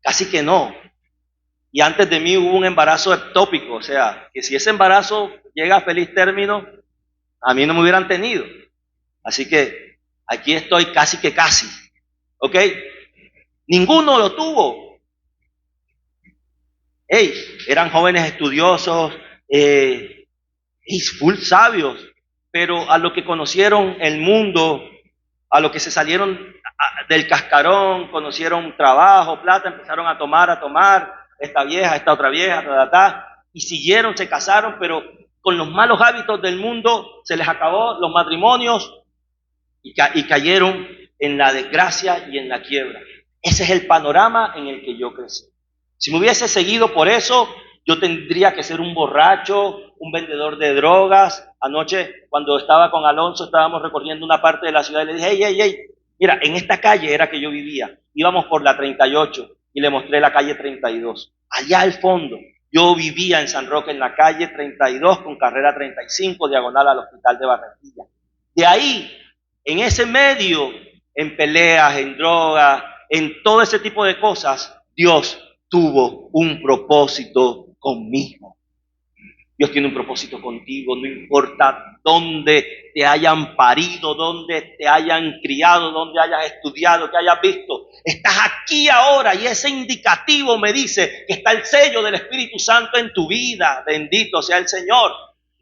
Casi que no. Y antes de mí hubo un embarazo ectópico. O sea, que si ese embarazo llega a feliz término, a mí no me hubieran tenido. Así que aquí estoy casi que casi. ¿Ok? Ninguno lo tuvo. Hey, eran jóvenes estudiosos, y full sabios, pero a lo que conocieron el mundo, a lo que se salieron del cascarón, conocieron trabajo, plata, empezaron a tomar, esta vieja, esta otra vieja, y siguieron, se casaron, pero con los malos hábitos del mundo se les acabó los matrimonios y cayeron en la desgracia y en la quiebra. Ese es el panorama en el que yo crecí. Si me hubiese seguido por eso, yo tendría que ser un borracho, un vendedor de drogas. Anoche, cuando estaba con Alonso, estábamos recorriendo una parte de la ciudad y le dije, hey, mira, en esta calle era que yo vivía. Íbamos por la 38 y le mostré la calle 32. Allá al fondo, yo vivía en San Roque, en la calle 32, con carrera 35, diagonal al Hospital de Barranquilla. De ahí, en ese medio, en peleas, en drogas, en todo ese tipo de cosas, Dios tuvo un propósito conmigo. Dios tiene un propósito contigo, no importa dónde te hayan parido, dónde te hayan criado, dónde hayas estudiado, que hayas visto. Estás aquí ahora y ese indicativo me dice que está el sello del Espíritu Santo en tu vida. Bendito sea el Señor.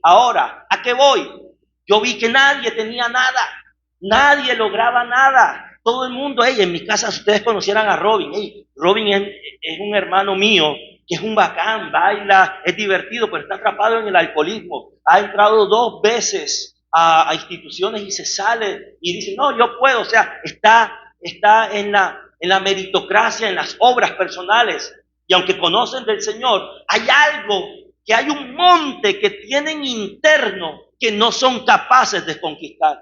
Ahora, ¿a qué voy? Yo vi que nadie tenía nada, nadie lograba nada. Todo el mundo, en mi casa, si ustedes conocieran a Robin, Robin es un hermano mío que es un bacán, baila, es divertido, pero está atrapado en el alcoholismo. Ha entrado 2 veces a instituciones y se sale y dice, no, yo puedo. O sea, está en la meritocracia, en las obras personales. Y aunque conocen del Señor, hay algo, que hay un monte que tienen interno que no son capaces de conquistar.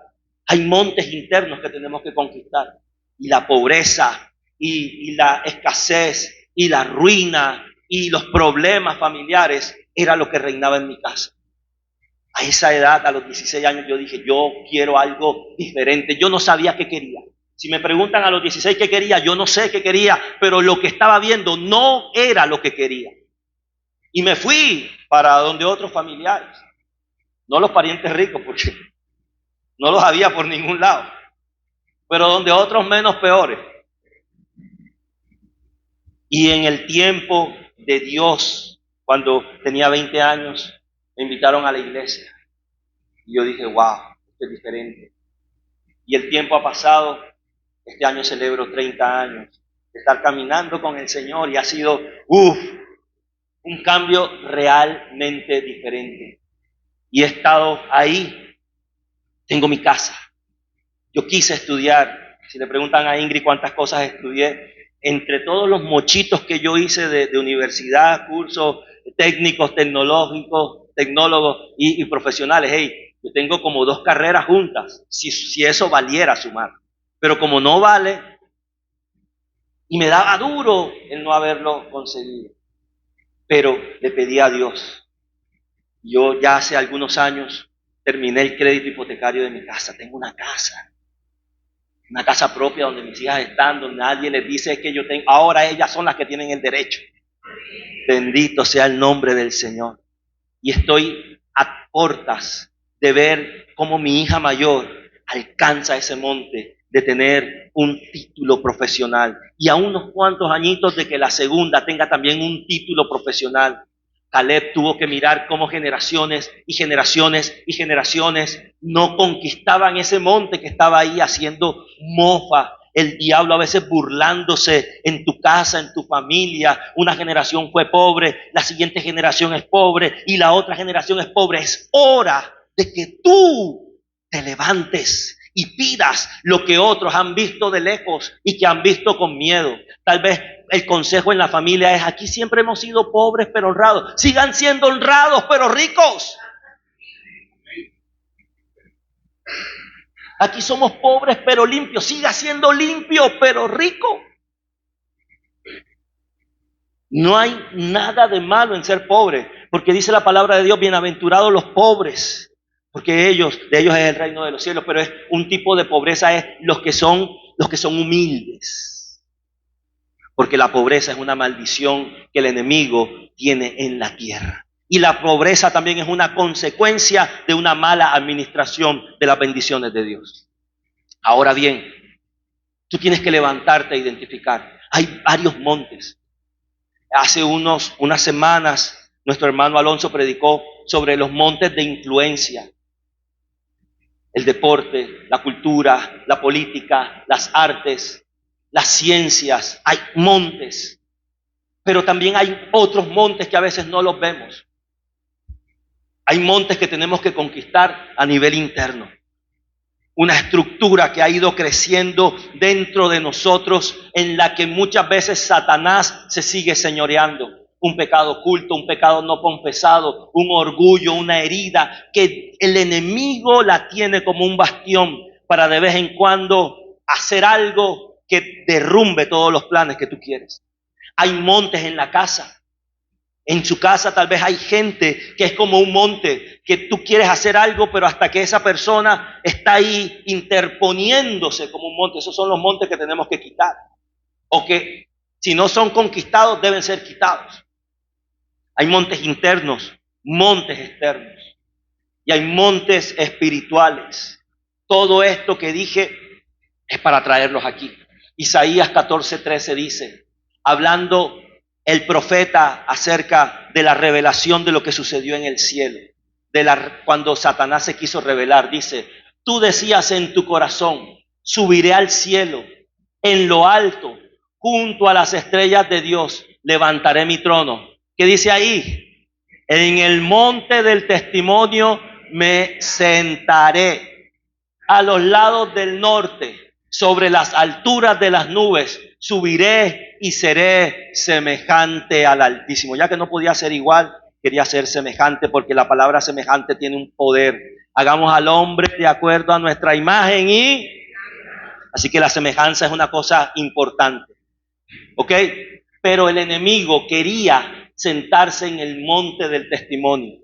Hay montes internos que tenemos que conquistar. Y la pobreza, y la escasez, y la ruina, y los problemas familiares, era lo que reinaba en mi casa. A esa edad, a los 16 años, yo dije, yo quiero algo diferente. Yo no sabía qué quería. Si me preguntan a los 16 qué quería, yo no sé qué quería, pero lo que estaba viendo no era lo que quería. Y me fui para donde otros familiares, no los parientes ricos, porque no los había por ningún lado, pero donde otros menos peores. Y en el tiempo de Dios, cuando tenía 20 años, me invitaron a la iglesia. Y yo dije, wow, esto es diferente. Y el tiempo ha pasado. Este año celebro 30 años de estar caminando con el Señor y ha sido, un cambio realmente diferente. Y he estado ahí. Tengo mi casa. Yo quise estudiar. Si le preguntan a Ingrid cuántas cosas estudié, entre todos los mochitos que yo hice de universidad, cursos técnicos, tecnológicos, tecnólogos y profesionales, yo tengo como 2 carreras juntas, si eso valiera sumar. Pero como no vale, y me daba duro el no haberlo conseguido. Pero le pedí a Dios. Yo ya hace algunos años terminé el crédito hipotecario de mi casa. Tengo una casa propia donde mis hijas están, donde nadie les dice que yo tengo. Ahora ellas son las que tienen el derecho. Bendito sea el nombre del Señor. Y estoy a portas de ver cómo mi hija mayor alcanza ese monte de tener un título profesional. Y a unos cuantos añitos de que la segunda tenga también un título profesional. Caleb tuvo que mirar cómo generaciones y generaciones y generaciones no conquistaban ese monte que estaba ahí haciendo mofa. El diablo a veces burlándose en tu casa, en tu familia. Una generación fue pobre, la siguiente generación es pobre y la otra generación es pobre. Es hora de que tú te levantes y pidas lo que otros han visto de lejos y que han visto con miedo. Tal vez el consejo en la familia es, aquí siempre hemos sido pobres pero honrados. Sigan siendo honrados pero ricos. Aquí somos pobres pero limpios. Siga siendo limpio pero rico. No hay nada de malo en ser pobre, porque dice la palabra de Dios, bienaventurados los pobres, porque de ellos es el reino de los cielos. Pero es un tipo de pobreza, es los que son humildes, porque la pobreza es una maldición que el enemigo tiene en la tierra. Y la pobreza también es una consecuencia de una mala administración de las bendiciones de Dios. Ahora bien, tú tienes que levantarte e identificar. Hay varios montes. Hace unas semanas, nuestro hermano Alonso predicó sobre los montes de influencia. El deporte, la cultura, la política, las artes, las ciencias. Hay montes. Pero también hay otros montes que a veces no los vemos. Hay montes que tenemos que conquistar a nivel interno. Una estructura que ha ido creciendo dentro de nosotros, en la que muchas veces Satanás se sigue señoreando. Un pecado oculto, un pecado no confesado, un orgullo, una herida, que el enemigo la tiene como un bastión para de vez en cuando hacer algo que derrumbe todos los planes que tú quieres. Hay montes en la casa. En su casa tal vez hay gente que es como un monte, que tú quieres hacer algo, pero hasta que esa persona está ahí interponiéndose como un monte. Esos son los montes que tenemos que quitar. O que si no son conquistados, deben ser quitados. Hay montes internos, montes externos. Y hay montes espirituales. Todo esto que dije es para traerlos aquí. Isaías 14:13 dice, hablando el profeta acerca de la revelación de lo que sucedió en el cielo, cuando Satanás se quiso revelar, dice, tú decías en tu corazón, subiré al cielo, en lo alto, junto a las estrellas de Dios, levantaré mi trono. ¿Qué dice ahí? En el monte del testimonio me sentaré, a los lados del norte, sobre las alturas de las nubes, subiré y seré semejante al Altísimo. Ya que no podía ser igual, quería ser semejante, porque la palabra semejante tiene un poder. Hagamos al hombre de acuerdo a nuestra imagen y... Así que la semejanza es una cosa importante. ¿Ok? Pero el enemigo quería sentarse en el monte del testimonio.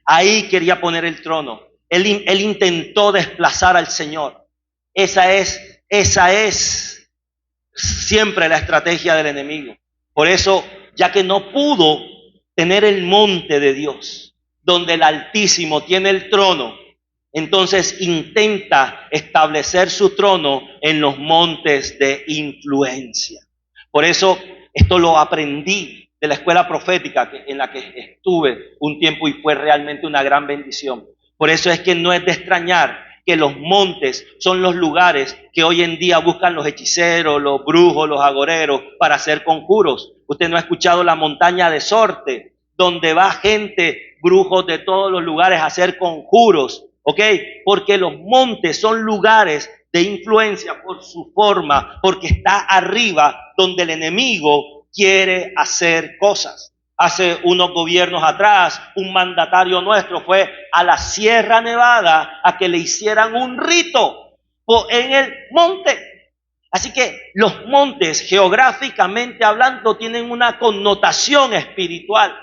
Ahí quería poner el trono. Él intentó desplazar al Señor. Esa es siempre la estrategia del enemigo. Por eso, ya que no pudo tener el monte de Dios, donde el Altísimo tiene el trono, entonces intenta establecer su trono en los montes de influencia. Por eso, esto lo aprendí de la escuela profética en la que estuve un tiempo, y fue realmente una gran bendición. Por eso es que no es de extrañar que los montes son los lugares que hoy en día buscan los hechiceros, los brujos, los agoreros para hacer conjuros. Usted no ha escuchado la montaña de Sorte, donde va gente, brujos de todos los lugares a hacer conjuros, ¿ok? Porque los montes son lugares de influencia por su forma, porque está arriba donde el enemigo quiere hacer cosas. Hace unos gobiernos atrás, un mandatario nuestro fue a la Sierra Nevada a que le hicieran un rito en el monte. Así que los montes, geográficamente hablando, tienen una connotación espiritual.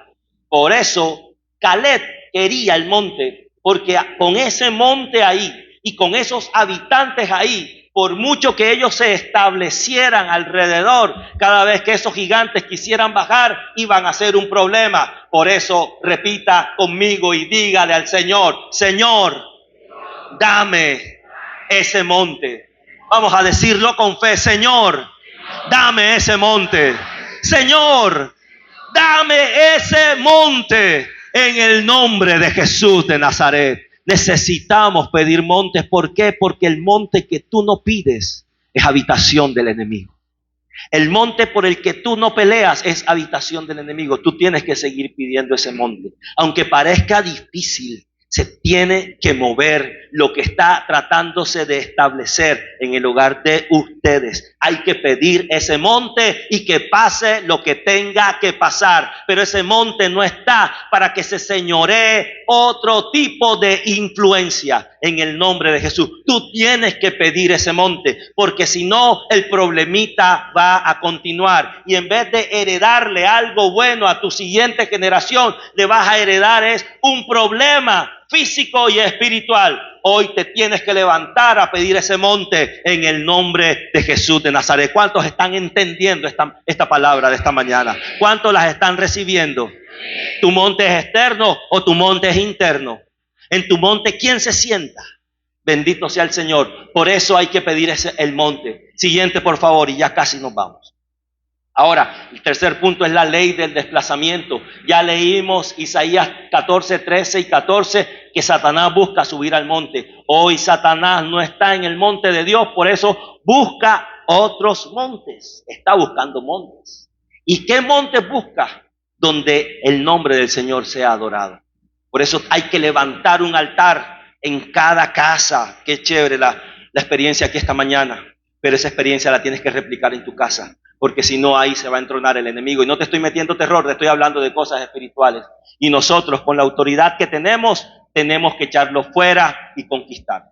Por eso Caleb quería el monte, porque con ese monte ahí y con esos habitantes ahí, por mucho que ellos se establecieran alrededor, cada vez que esos gigantes quisieran bajar, iban a ser un problema. Por eso repita conmigo y dígale al Señor, Señor, dame ese monte. Vamos a decirlo con fe, Señor, dame ese monte. Señor, dame ese monte en el nombre de Jesús de Nazaret. Necesitamos pedir montes. ¿Por qué? Porque el monte que tú no pides es habitación del enemigo. El monte por el que tú no peleas es habitación del enemigo. Tú tienes que seguir pidiendo ese monte. Aunque parezca difícil, se tiene que mover lo que está tratándose de establecer en el hogar de ustedes. Hay que pedir ese monte y que pase lo que tenga que pasar. Pero ese monte no está para que se señoree otro tipo de influencia. En el nombre de Jesús, tú tienes que pedir ese monte, porque si no, el problemita va a continuar. Y en vez de heredarle algo bueno a tu siguiente generación, le vas a heredar un problema físico y espiritual. Hoy te tienes que levantar a pedir ese monte en el nombre de Jesús de Nazaret. ¿Cuántos están entendiendo esta palabra de esta mañana? ¿Cuántos las están recibiendo? ¿Tu monte es externo o tu monte es interno? En tu monte, ¿quién se sienta? Bendito sea el Señor. Por eso hay que pedir el monte. Siguiente, por favor, y ya casi nos vamos. Ahora, el tercer punto es la ley del desplazamiento. Ya leímos Isaías 14, 13 y 14, que Satanás busca subir al monte. Hoy Satanás no está en el monte de Dios, por eso busca otros montes. Está buscando montes. ¿Y qué montes busca? Donde el nombre del Señor sea adorado. Por eso hay que levantar un altar en cada casa. Qué chévere la experiencia aquí esta mañana. Pero esa experiencia la tienes que replicar en tu casa. Porque si no, ahí se va a entronar el enemigo. Y no te estoy metiendo terror, te estoy hablando de cosas espirituales. Y nosotros, con la autoridad que tenemos que echarlo fuera y conquistar.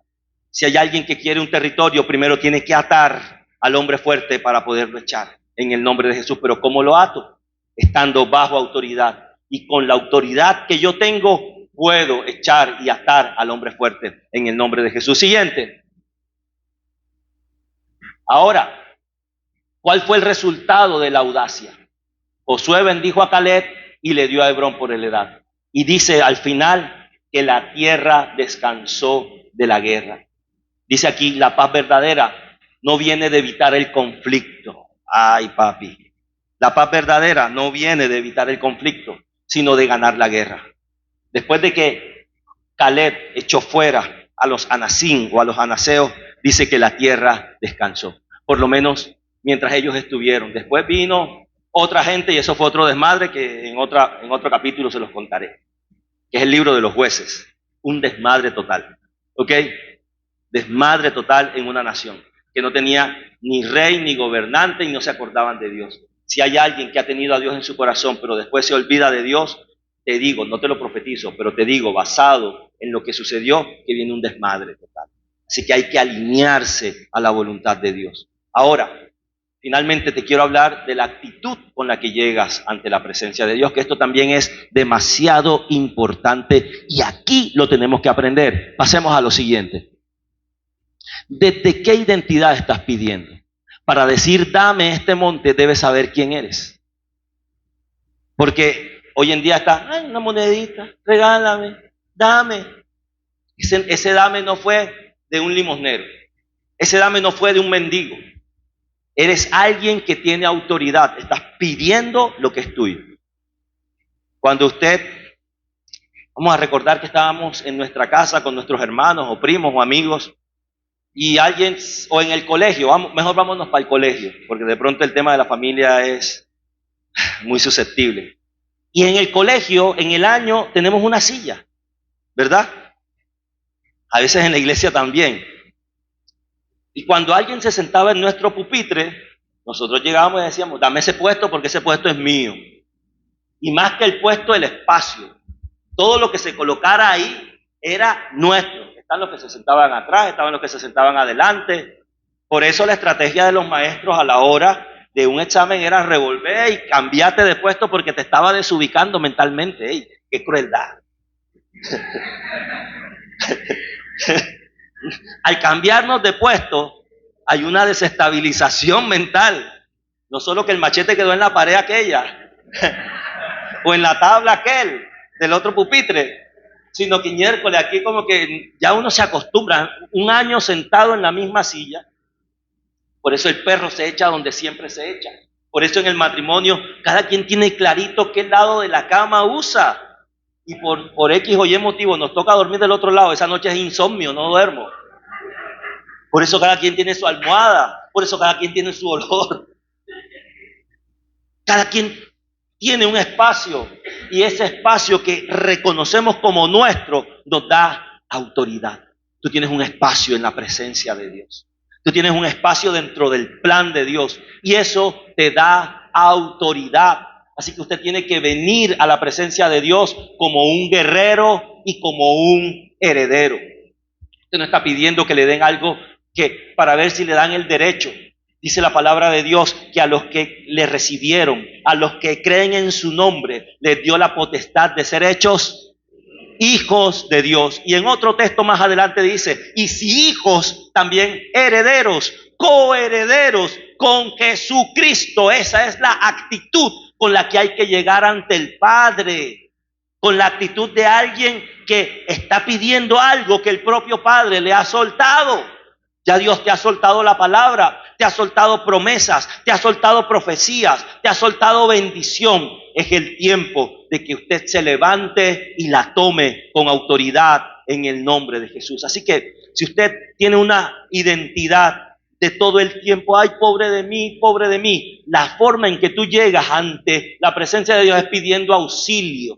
Si hay alguien que quiere un territorio, primero tiene que atar al hombre fuerte para poderlo echar en el nombre de Jesús. Pero ¿cómo lo ato? Estando bajo autoridad. Y con la autoridad que yo tengo, puedo echar y atar al hombre fuerte en el nombre de Jesús. Siguiente. Ahora, ¿cuál fue el resultado de la audacia? Josué bendijo a Caleb y le dio a Hebrón por heredad. Y dice al final que la tierra descansó de la guerra. Dice aquí, la paz verdadera no viene de evitar el conflicto. Ay, papi. La paz verdadera no viene de evitar el conflicto, sino de ganar la guerra. Después de que Caleb echó fuera a los anasín o a los anaseos, dice que la tierra descansó. Por lo menos mientras ellos estuvieron. Después vino otra gente y eso fue otro desmadre que en otro capítulo se los contaré, que es el libro de los jueces. Un desmadre total, ¿ok? Desmadre total en una nación que no tenía ni rey ni gobernante y no se acordaban de Dios. Si hay alguien que ha tenido a Dios en su corazón pero después se olvida de Dios, te digo, no te lo profetizo, pero te digo, basado en lo que sucedió, que viene un desmadre total. Así que hay que alinearse a la voluntad de Dios. Ahora, finalmente te quiero hablar de la actitud con la que llegas ante la presencia de Dios, que esto también es demasiado importante y aquí lo tenemos que aprender. Pasemos a lo siguiente. ¿Desde qué identidad estás pidiendo? Para decir, dame este monte, debes saber quién eres. Porque hoy en día está, ay, una monedita, regálame, dame. Ese dame no fue de un limosnero. Ese dame no fue de un mendigo. Eres alguien que tiene autoridad. Estás pidiendo lo que es tuyo. Cuando vamos a recordar que estábamos en nuestra casa con nuestros hermanos o primos o amigos y alguien, o en el colegio, mejor vámonos para el colegio, porque de pronto el tema de la familia es muy susceptible. Y en el colegio, en el año, tenemos una silla, ¿verdad? A veces en la iglesia también. Y cuando alguien se sentaba en nuestro pupitre, nosotros llegábamos y decíamos, dame ese puesto porque ese puesto es mío. Y más que el puesto, el espacio. Todo lo que se colocara ahí era nuestro. Están los que se sentaban atrás, estaban los que se sentaban adelante. Por eso la estrategia de los maestros a la hora de un examen era revolver y cambiarte de puesto porque te estaba desubicando mentalmente. ¡Ey, qué crueldad! Al cambiarnos de puesto, hay una desestabilización mental. No solo que el machete quedó en la pared aquella, o en la tabla aquel, del otro pupitre, sino que miércoles aquí como que ya uno se acostumbra, un año sentado en la misma silla. Por eso el perro se echa donde siempre se echa. Por eso en el matrimonio cada quien tiene clarito qué lado de la cama usa. Y por X o Y motivo nos toca dormir del otro lado. Esa noche es insomnio, no duermo. Por eso cada quien tiene su almohada. Por eso cada quien tiene su olor. Cada quien tiene un espacio. Y ese espacio que reconocemos como nuestro nos da autoridad. Tú tienes un espacio en la presencia de Dios. Tú tienes un espacio dentro del plan de Dios. Y eso te da autoridad. Así que usted tiene que venir a la presencia de Dios como un guerrero y como un heredero. Usted no está pidiendo que le den algo que para ver si le dan el derecho. Dice la palabra de Dios que a los que le recibieron, a los que creen en su nombre, les dio la potestad de ser hechos hijos de Dios. Y en otro texto más adelante dice, y si hijos, también herederos, coherederos con Jesucristo. Esa es la actitud con la que hay que llegar ante el Padre, con la actitud de alguien que está pidiendo algo que el propio Padre le ha soltado. Ya Dios te ha soltado la palabra, te ha soltado promesas, te ha soltado profecías, te ha soltado bendición. Es el tiempo de que usted se levante y la tome con autoridad en el nombre de Jesús. Así que si usted tiene una identidad de todo el tiempo, ay, pobre de mí, la forma en que tú llegas ante la presencia de Dios es pidiendo auxilio.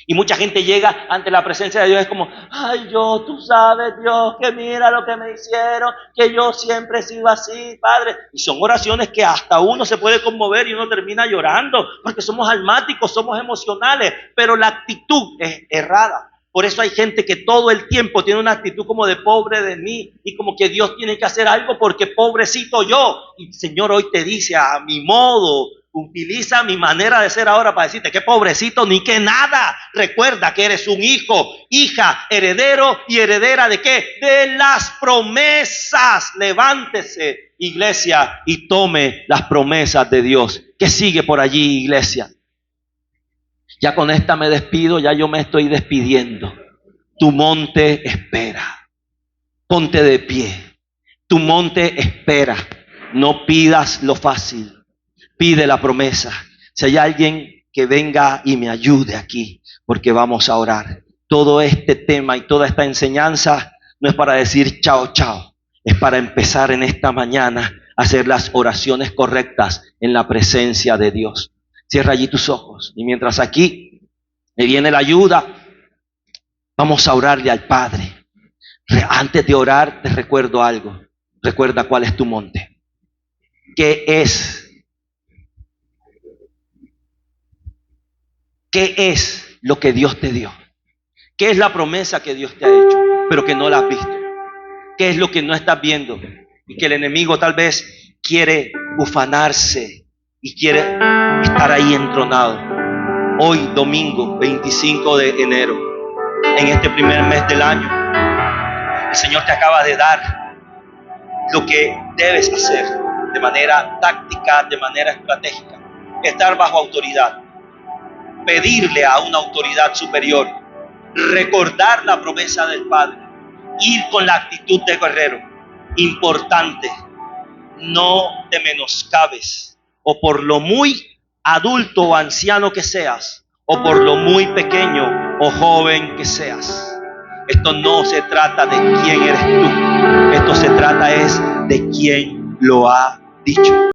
Y mucha gente llega ante la presencia de Dios, es como, ay, tú sabes, Dios, que mira lo que me hicieron, que yo siempre he sido así, Padre. Y son oraciones que hasta uno se puede conmover y uno termina llorando, porque somos almáticos, somos emocionales, pero la actitud es errada. Por eso hay gente que todo el tiempo tiene una actitud como de pobre de mí y como que Dios tiene que hacer algo porque pobrecito yo. Y el Señor hoy te dice a mi modo, utiliza mi manera de ser ahora para decirte que pobrecito ni que nada. Recuerda que eres un hijo, hija, heredero y heredera ¿de qué? De las promesas. Levántese, iglesia, y tome las promesas de Dios. ¿Qué sigue por allí, iglesia? Ya con esta me despido, ya yo me estoy despidiendo. Tu monte espera. Ponte de pie. Tu monte espera. No pidas lo fácil. Pide la promesa. Si hay alguien que venga y me ayude aquí, porque vamos a orar. Todo este tema y toda esta enseñanza no es para decir chao, chao. Es para empezar en esta mañana a hacer las oraciones correctas en la presencia de Dios. Cierra allí tus ojos. Y mientras aquí me viene la ayuda, vamos a orarle al Padre. Antes de orar, te recuerdo algo. Recuerda cuál es tu monte. ¿Qué es lo que Dios te dio? ¿Qué es la promesa que Dios te ha hecho, pero que no la has visto? ¿Qué es lo que no estás viendo? Y que el enemigo tal vez quiere ufanarse y quiere estar ahí entronado. Hoy, domingo 25 de enero, en este primer mes del año, el Señor te acaba de dar lo que debes hacer de manera táctica, de manera estratégica. Estar bajo autoridad, pedirle a una autoridad superior, recordar la promesa del Padre, ir con la actitud de guerrero. Importante, no te menoscabes, o por lo muy adulto o anciano que seas, o por lo muy pequeño o joven que seas. Esto no se trata de quién eres tú, esto se trata es de quién lo ha dicho.